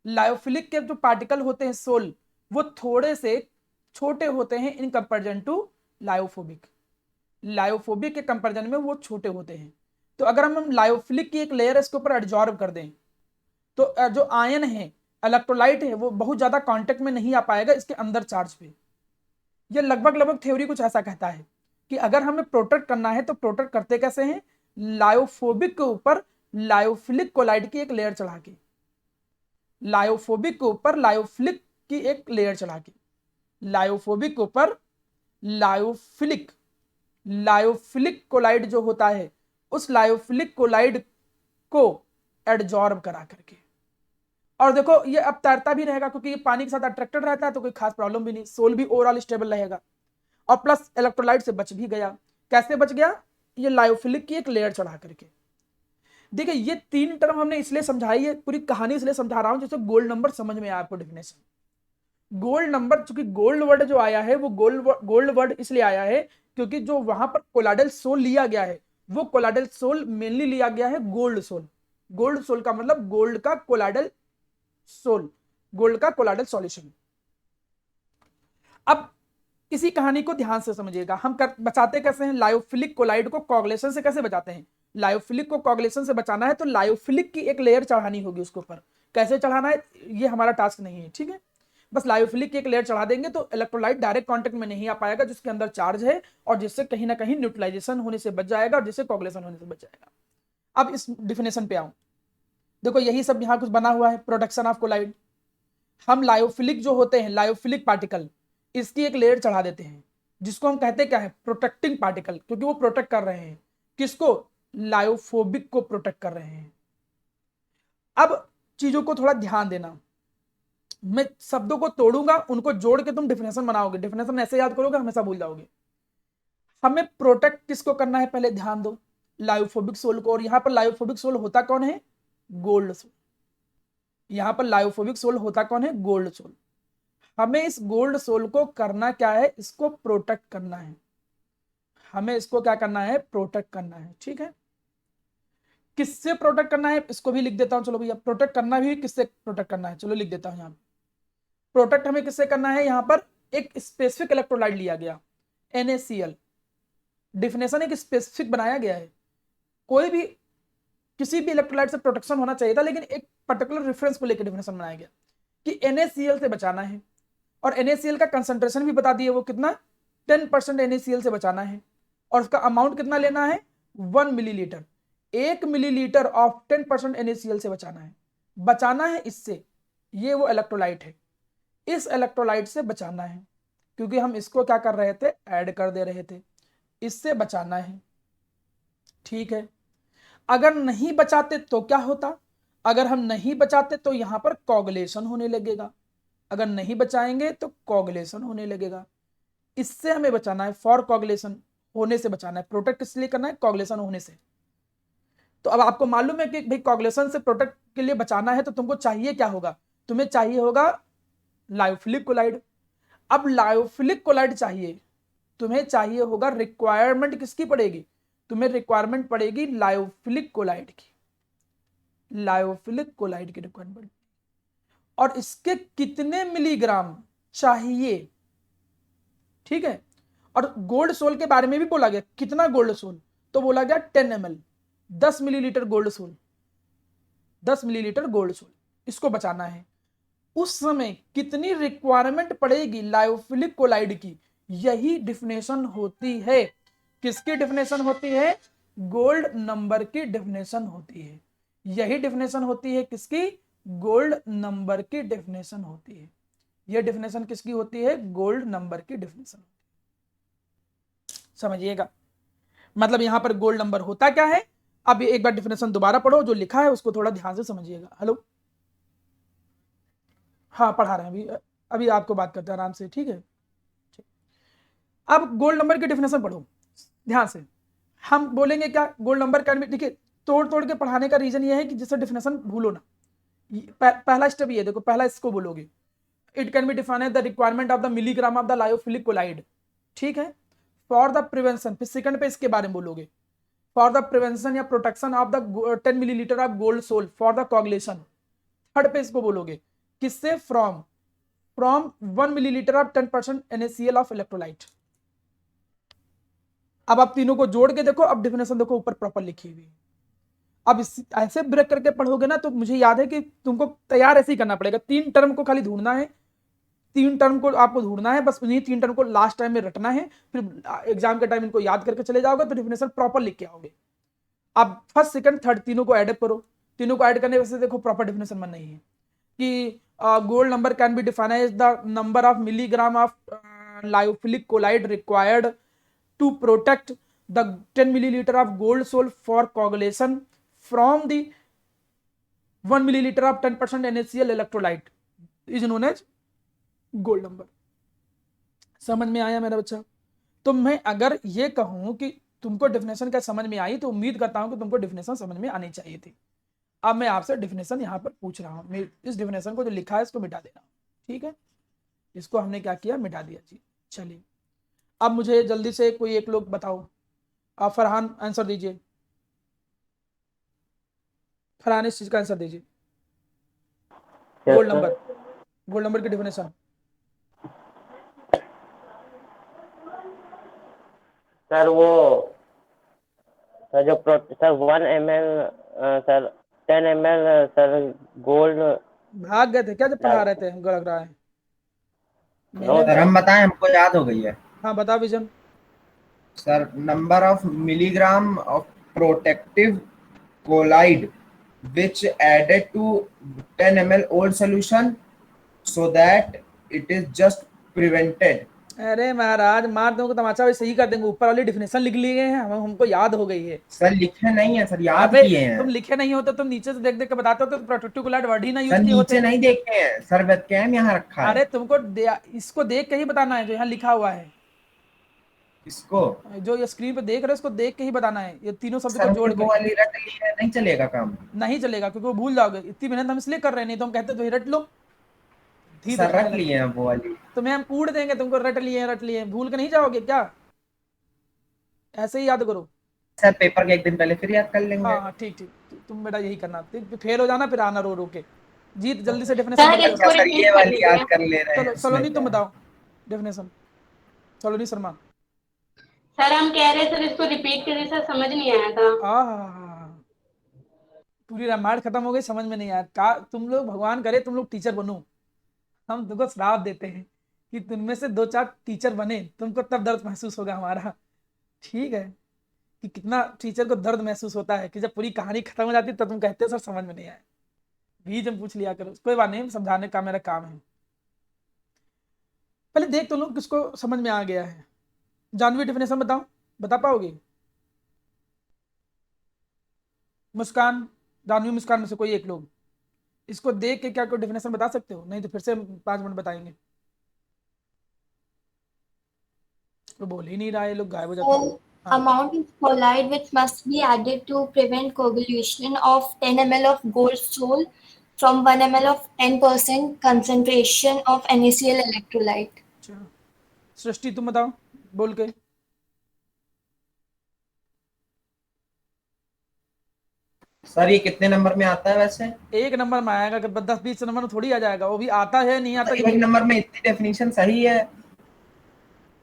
लायोफिलिक के जो पार्टिकल होते हैं सोल, वो थोड़े से छोटे होते हैं in comparison to lyophobic. Lyophobic के कंपैरिजन में वो छोटे होते हैं। तो अगर हम लायोफिलिक की एक लेयर इसके ऊपर एडजॉर्ब कर दें, तो जो आयन है, इलेक्ट्रोलाइट है, वो बहुत ज्यादा कांटेक्ट में नहीं आ पाएगा इसके अंदर चार्ज पे। ये लगभग थ्योरी कुछ ऐसा कहता है कि अगर हमें प्रोटेक्ट करना है तो प्रोटेक्ट करते कैसे हैं? लायोफोबिक के ऊपर लायोफिलिक कोलाइड की एक लेयर चढ़ा के, लायोफोबिक के ऊपर लायोफिलिक की एक लेयर चढ़ा के, लायोफोबिक के ऊपर लायोफिलिक कोलाइड जो होता है, उस लायोफिलिक कोलाइड को एडजॉर्ब करा करके। और देखो ये अब तैरता भी रहेगा क्योंकि ये पानी के साथ अट्रैक्टेड रहता है, तो कोई खास प्रॉब्लम भी नहीं, सोल भी ओवरऑल स्टेबल रहेगा, और प्लस इलेक्ट्रोलाइट से बच भी गया। कैसे बच गया? ये लायोफिलिक की एक लेयर चढ़ा करके। देखिए ये 3 टर्म हमने इसलिए समझाई है, पूरी कहानी इसलिए समझा रहा हूं जैसे गोल्ड नंबर समझ में आया आपको डेफिनेशन। गोल्ड नंबर, चूंकि गोल्ड वर्ड जो आया है वो गोल्ड वर्ड इसलिए आया है क्योंकि जो वहां पर कोलाइडल सोल लिया गया है, वो कोलाइडल सोल मेनली लिया गया है गोल्ड सोल। गोल्ड सोल का मतलब गोल्ड का कोलाइडल सोल, गोल्ड का कोलाइडल सॉल्यूशन। अब इसी कहानी को ध्यान से समझिएगा, हम बचाते कैसे हैं? लायोफिलिक कोलाइड को कोगुलेशन से कैसे बचाते हैं? लायोफिलिक को कोगुलेशन से बचाना है तो लायोफिलिक की एक लेयर चढ़ानी होगी उसके ऊपर। कैसे चढ़ाना है ये हमारा टास्क नहीं है, ठीक है। बस लायोफिलिक की एक लेयर चढ़ा देंगे तो इलेक्ट्रोलाइट डायरेक्ट कांटेक्ट में नहीं आ पाएगा जिसके अंदर चार्ज है, और जिससे कहीं ना कहीं न्यूट्रलाइजेशन होने से बच जाएगा, और जिससे कोगुलेशन होने से बच जाएगा। अब इस डिफिनेशन पे आऊं, देखो यही सब यहाँ कुछ बना हुआ है, प्रोटेक्शन ऑफ कोलाइड। हम लायोफिलिक जो होते हैं, लायोफिलिक पार्टिकल, इसकी एक लेयर चढ़ा देते हैं जिसको हम कहते क्या है? प्रोटेक्टिंग पार्टिकल, क्योंकि वो प्रोटेक्ट कर रहे हैं किसको? लायोफोबिक को प्रोटेक्ट कर रहे हैं। अब चीजों को थोड़ा ध्यान देना, मैं शब्दों को तोड़ूंगा, उनको जोड़ के तुम डिफिनेशन बनाओगे। डिफिनेशन ऐसे याद करोगे हमेशा भूल जाओगे। हमें प्रोटेक्ट किसको करना है पहले ध्यान दो, लायोफोबिक सोल को। और यहां पर लायोफोबिक सोल होता कौन है? Gold sol. यहां पर लायोफोबिक सोल होता कौन है? Gold sol. हमें इस गोल्ड सोल को करना क्या है? इसको प्रोटेक्ट करना है। हमें इसको क्या करना है? प्रोटेक्ट करना है, ठीक है। किससे प्रोटेक्ट करना है इसको भी लिख देता हूं। चलो भैया, प्रोटेक्ट करना भी किससे प्रोटेक्ट करना है, चलो लिख देता हूं। यहां प्रोटेक्ट हमें किससे करना है? यहां पर एक स्पेसिफिक इलेक्ट्रोलाइट लिया गया, NaCl। डिफिनेशन एक स्पेसिफिक बनाया गया है। कोई भी किसी भी इलेक्ट्रोलाइट से प्रोटेक्शन होना चाहिए था, लेकिन एक पर्टिकुलर रेफरेंस को लेकर डिफिनेशन बनाया गया कि NaCl से बचाना है। और NaCl का कंसंट्रेशन भी बता दिए, वो कितना? 10% NaCl से बचाना है। और उसका अमाउंट कितना लेना है? 1 मिलीलीटर। 1 मिलीलीटर ऑफ 10% NaCl से बचाना है इससे। ये वो इलेक्ट्रोलाइट है, इस इलेक्ट्रोलाइट से बचाना है, क्योंकि हम इसको क्या कर रहे थे? ऐड कर दे रहे थे। इससे बचाना है, ठीक है। अगर नहीं बचाते तो क्या होता? अगर हम नहीं बचाते तो यहां पर कोगुलेशन होने लगेगा। अगर नहीं बचाएंगे तो कोगुलेशन होने लगेगा। इससे हमें बचाना है, फॉर कोगुलेशन होने से बचाना है। प्रोटेक्ट किस लिए करना है? कोगुलेशन होने से। तो अब आपको मालूम है कि भाई कोगुलेशन से प्रोटेक्ट के लिए बचाना है तो तुमको चाहिए क्या होगा? तुम्हें चाहिए होगा लायोफिलिक कोलाइड। अब लायोफिलिक कोलाइड चाहिए, तुम्हें चाहिए होगा, रिक्वायरमेंट किसकी पड़ेगी? तुम्हें रिक्वायरमेंट पड़ेगी लायोफिलिक कोलाइड की। लायोफिलिक कोलाइड की रिक्वायरमेंट। और इसके कितने मिलीग्राम चाहिए, ठीक है। और गोल्ड सोल के बारे में भी बोला गया, कितना गोल्ड सोल? तो बोला गया 10 ml। 10 millilitre gold sol, 10 millilitre gold sol, इसको बचाना है। उस समय कितनी रिक्वायरमेंट पड़ेगी लायोफिलिक कोलाइड की? यही डिफिनेशन होती है, किसकी डिफिनेशन होती है? गोल्ड नंबर की डिफिनेशन होती है। यही डिफिनेशन होती है किसकी? गोल्ड नंबर की डिफिनेशन होती है। यह डिफिनेशन किसकी होती है? गोल्ड नंबर की डिफिनेशन। समझिएगा, मतलब यहां पर गोल्ड नंबर होता क्या है। अब एक बार डिफिनेशन दोबारा पढ़ो, जो लिखा है उसको थोड़ा ध्यान से समझिएगा। हेलो, हाँ पढ़ा रहे हैं अभी, अभी आपको बात करते हैं आराम से, ठीक है। अब गोल्ड नंबर की डिफिनेशन पढ़ो ध्यान से। हम बोलेंगे क्या? गोल्ड नंबर का, देखिए तोड़ तोड़ के पढ़ाने का रीजन ये है कि जिससे डिफिनेशन भूलो ना। पहला स्टेप ये देखो, पहला इसको बोलोगे, it can be defined the requirement of the milligram of the lyophilic colloid, ठीक है, फॉर द प्रिवेंशन। फिर सेकंड पे इसके बारे में बोलोगे, फॉर द प्रिवेंशन या protection of the 10 millilitre of gold sol for the coagulation. Third पे इसको बोलोगे, किससे? From 1 millilitre of 10% NaCl of electrolyte. अब आप तीनों को जोड़ के देखो, अब डिफिनेशन देखो ऊपर प्रॉपर लिखी हुई। अब ऐसे ब्रेक करके पढ़ोगे ना तो मुझे याद है कि तुमको तैयार ऐसे ही करना पड़ेगा। 3 टर्म को खाली ढूंढना है, 3 टर्म को आपको ढूंढना है, बस उन्हीं 3 टर्म को लास्ट टाइम में रटना है। फिर एग्जाम के टाइम इनको याद करके चले जाओगे तो डिफिनेशन प्रॉपर लिख के आओगे। अब फर्स्ट सेकंड थर्ड तीनों को ऐड करो, तीनों को ऐड करने से देखो प्रॉपर डिफिनेशन बन नहीं है कि gold number can be defined as the number of milligram of lyophilic colloid required to protect the 10 milliliter of gold salt for coagulation from the 1 milliliter of 10% NaCl electrolyte is known as gold number। समझ में आया मेरा बच्चा? तो मैं अगर ये कहूं कि तुमको डिफिनेशन क्या समझ में आई, तो उम्मीद करता हूं कि तुमको डिफिनेशन समझ में आनी चाहिए थी। अब मैं आपसे डिफिनेशन यहां पर पूछ रहा हूं, इस डिफिनेशन को जो लिखा है इसको मिटा देना, ठीक है। इसको हमने क्या किया? मिटा दिया जी। चलिए अब मुझे जल्दी से कोई एक लोग बताओ। आप फरहान आंसर दीजिए, फरहान इस चीज का आंसर दीजिए। गोल्ड नंबर की डिफिनेशन। सर वो सर जो sir 1 ml sir 10 ml sir gold. भाग गए थे क्या जब पढ़ा रहे थे? हमको लग रहा है सर हम बताएं, हमको याद हो गई है। हाँ बता विजन। Sir number of milligram of protective colloid which added to 10 ml old solution so that it is just prevented। अरे महाराज मार दूंगा तमाचा, भी सही कर देंगे। ऊपर वाली डिफिनेशन लिख लिए हैं, हमको याद हो गई है। सर लिखे नहीं है सर, याद अबे किए हैं। तुम लिखे नहीं होते, तुम नीचे से देख देख के बताते हो तो प्रोटेक्टिव कोलाइड वर्ड ही ना यूज सर किए होते। नीचे नहीं देखे हैं सर, वेबकैम यहाँ रखा है। अरे तुमको इसको देख के ही बताना है जो यहाँ लिखा हुआ है। इसको जो ये स्क्रीन पे देख रहे हो इसको देख के ही बताना है, ये तीनों शब्द सर को जोड़ वो के। वाली रट ली है, नहीं चलेगा काम। नहीं चलेगा क्योंकि वो भूल जाओगे। इतनी मेहनत हम इसलिए कर रहे हैं, नहीं तो हम कहते तो रट लो। सर रट लिए हैं वो वाली। तुम्हें हम कूड़ देंगे, तुमको रट लिए भूल के नहीं जाओगे क्या? ऐसे ही याद करो। सर पेपर के एक दिन पहले फिर याद कर लेंगे। हाँ ठीक ठीक, तुम बेटा यही करना, फेल हो जाना फिर आना रो रो के। जीत जल्दी से सर, डिफिनेशन इसको सर ये वाली याद कर ले रहे हैं। चलो सलोनी तुम बताओ डिफिनेशन। सलोनी शर्मा। सर हम कह रहे सर इसको रिपीट करिए सर, समझ नहीं आया था। पूरी रामायण खत्म हो गई, समझ में नहीं आया का? तुम लोग भगवान करे तुम लोग टीचर बनो, हम तुमको श्राप देते हैं कि तुममें से 2-4 टीचर बने, तुमको तब दर्द महसूस होगा हमारा, ठीक है, कि कितना टीचर को दर्द महसूस होता है कि जब पूरी कहानी खत्म हो जाती है तब तुम कहते हो सर समझ में नहीं आया। बीच में पूछ लिया करो, कोई बात नहीं, समझाने का मेरा काम है। पहले देख तो लो किसको समझ में आ गया है। जानवी डिफिनेशन बताओ, बता पाओगे? मुस्कान, जानवी मुस्कान में से कोई एक लोग इसको देख के क्या कोई डिफिनेशन बता सकते हो? नहीं तो फिर से 5 मिनट बताएंगे। तो बोल ही नहीं रहा है, लोग गायब हो जाते हैं। Amount of colloid which must be added to prevent coagulation of 10 ml of gold salt from 1 ml of 10% concentration of NaCl electrolyte। अच्छा सृष्टि तुम बताओ बोल के। सर ये कितने नंबर में आता है वैसे? 1 नंबर में आएगा, 10-20 नंबर में थोड़ी आ जाएगा, वो भी आता है नहीं आता। 1 नंबर में इतनी डेफिनेशन सही है?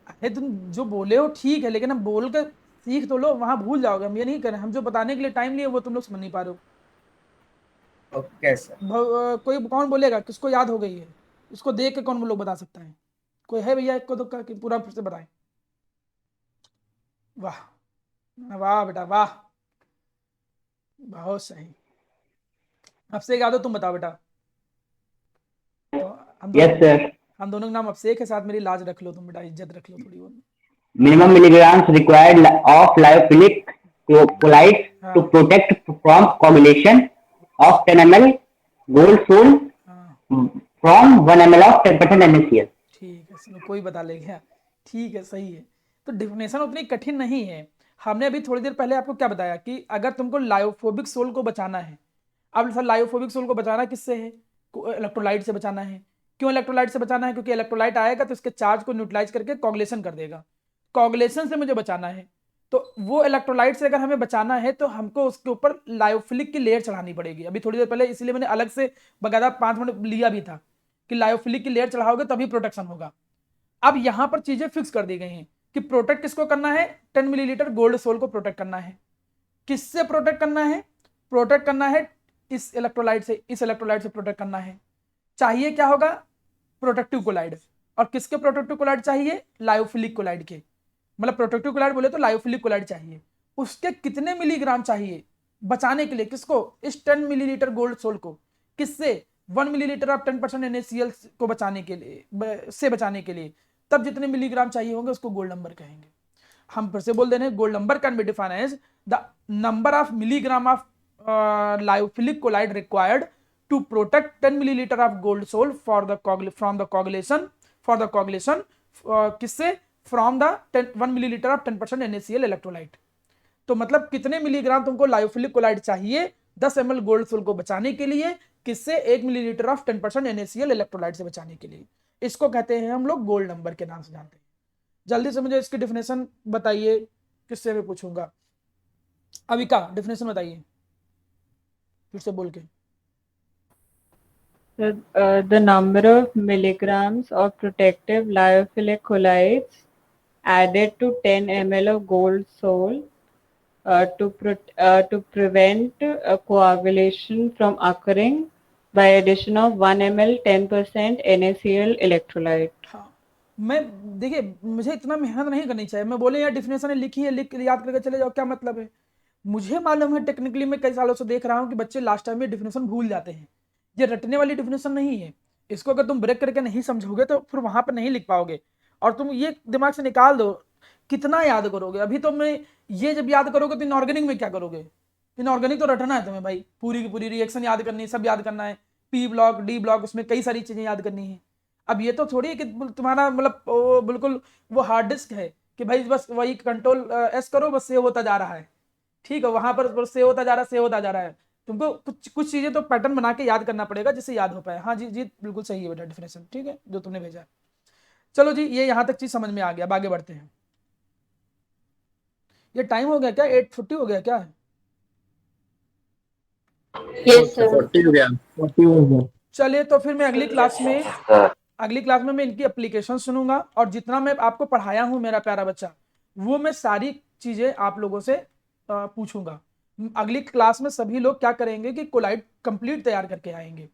अरे तुम जो बोले हो ठीक है, लेकिन हम बोल के सीख तो लो, वहां भूल जाओगे। हम ये नहीं कर रहे, हम जो बताने के लिए टाइम लिए वो तुम लोग समझ नहीं पा रहे हो। Okay sir. कोई कौन बोलेगा किसको याद हो गई है? इसको देख के कौन लोग बता सकता है? कोई है भैया एक को तो कि पूरा फिर से बताएं। वाह वाह बेटा वाह, बहुत सही। अभिषेक यादव तुम बताओ बेटा। तो यस सर। हम दोनों का नाम अभिषेक है, साथ मेरी लाज रख लो तुम बेटा, इज्जत रख लो थोड़ी बहुत। Minimum milligrams required of lyophilic colloids हाँ to protect from coagulation of 10 ml gold sol हाँ from 1 ml of 10% NaCl. ठीक है, चलो कोई बता ले गया। ठीक है, सही है। तो डिफिनेशन उतनी कठिन नहीं है। हमने अभी थोड़ी देर पहले आपको क्या बताया कि अगर तुमको लायोफोबिक सोल को बचाना है, अब सर लायोफोबिक सोल को बचाना किससे है? इलेक्ट्रोलाइट से बचाना है। क्यों इलेक्ट्रोलाइट से बचाना है? क्योंकि इलेक्ट्रोलाइट आएगा तो इसके चार्ज को न्यूट्रलाइज करके कॉगुलेशन कर देगा। कॉगुलेशन से मुझे बचाना है, तो वो इलेक्ट्रोलाइट से अगर हमें बचाना है तो हमको उसके ऊपर लायोफिलिक की लेयर चढ़ानी पड़ेगी। अभी थोड़ी देर पहले इसलिए मैंने अलग से बकायदा 5 मिनट लिया भी था कि लायोफिलिक की लेयर चढ़ाओगे तभी प्रोटेक्शन होगा। अब यहां पर चीजें फिक्स कर दी गई हैं कि प्रोटेक्ट किसको करना है? 10 मिलीलीटर गोल्ड सोल को प्रोटेक्ट करना है। किससे प्रोटेक्ट करना है? प्रोटेक्ट करना है इस इलेक्ट्रोलाइट से, इस इलेक्ट्रोलाइट से प्रोटेक्ट करना है। चाहिए क्या होगा? Protective colloid. और किसके प्रोटेक्टिव कोलाइड चाहिए? लायोफिलिक कोलाइड के। मतलब प्रोटेक्टिव कोलाइड बोले तो लायोफिलिक कोलाइड चाहिए। उसके कितने मिलीग्राम चाहिए बचाने के लिए? किसको? इस 10 मिलीलीटर गोल्ड सोल को। किससे? 1 मिलीलीटर ऑफ 10% NaCl को बचाने के लिए, से बचाने के लिए। तब जितने मिलीग्राम चाहिए होंगे उसको गोल्ड नंबर कहेंगे। हम फिर से बोल दे रहे हैं, gold number can be defined as the number of milligram of lyophilic colloid required to protect 10 milliliter of gold sol for the from the coagulation किससे? from the 1 milliliter of 10% NaCl electrolyte। तो मतलब कितने मिलीग्राम तुमको लायोफिलिक कोलाइड चाहिए 10 ml गोल्ड सोल को बचाने के लिए? किससे? 1 मिलीलीटर ऑफ 10% NaCl इलेक्ट्रोलाइट से बचाने के लिए। इसको कहते हैं हम लोग गोल्ड नंबर के नाम से जानते हैं। जल्दी से मुझे इसकी डिफिनेशन बताइए, किससे मैं पूछूंगा? अविका डिफिनेशन बताइए फिर से बोल के। The number of milligrams of protective lyophilic colloids added to 10 ml of gold sol to prevent coagulation from occurring by addition of 1 ml 10% NaCl electrolyte। हाँ, मैं देखिए मुझे इतना मेहनत नहीं करनी चाहिए। मैं बोले यार डिफिनेशन लिखी है, लिख याद करके चले जाओ, क्या मतलब है? मुझे मालूम है, टेक्निकली मैं कई सालों से देख रहा हूँ कि बच्चे लास्ट टाइम में डिफिनेशन भूल जाते हैं। ये रटने वाली डिफिनेशन नहीं है। इसको अगर तुम ब्रेक करके नहीं समझोगे तो फिर वहां पर नहीं लिख पाओगे। और तुम ये दिमाग से निकाल दो, कितना याद करोगे? अभी तो मैं ये जब याद करोगे तो इनऑर्गेनिक में क्या करोगे? इनऑर्गेनिक तो रटना है तुम्हें भाई, पूरी की पूरी रिएक्शन याद करनी है, सब याद करना है, पी ब्लॉक डी ब्लॉक, उसमें कई सारी चीजें याद करनी है। अब ये तो थोड़ी है कि तुम्हारा मतलब बिल्कुल वो हार्ड डिस्क है कि भाई बस वही कंट्रोल एस करो बस सेव होता जा रहा है। ठीक है, वहां पर सेव होता जा रहा है, सेव होता जा रहा है। तुमको कुछ चीजें तो पैटर्न बना के याद करना पड़ेगा जिससे याद हो पाए। हाँ जी जी बिल्कुल सही है बेटा डिफिनेशन, ठीक है जो तुमने भेजा है। चलो जी, ये यहाँ तक चीज समझ में आ गया। अब आगे बढ़ते हैं। ये टाइम हो गया क्या? 8:50 हो गया क्या? Yes, sir. 40 हो गया। चलिए तो फिर मैं अगली क्लास में मैं इनकी एप्लीकेशन सुनूंगा, और जितना मैं आपको पढ़ाया हूं मेरा प्यारा बच्चा, वो मैं सारी चीजें आप लोगों से पूछूंगा। अगली क्लास में सभी लोग क्या करेंगे कि कोलाइड कंप्लीट तैयार करके आएंगे।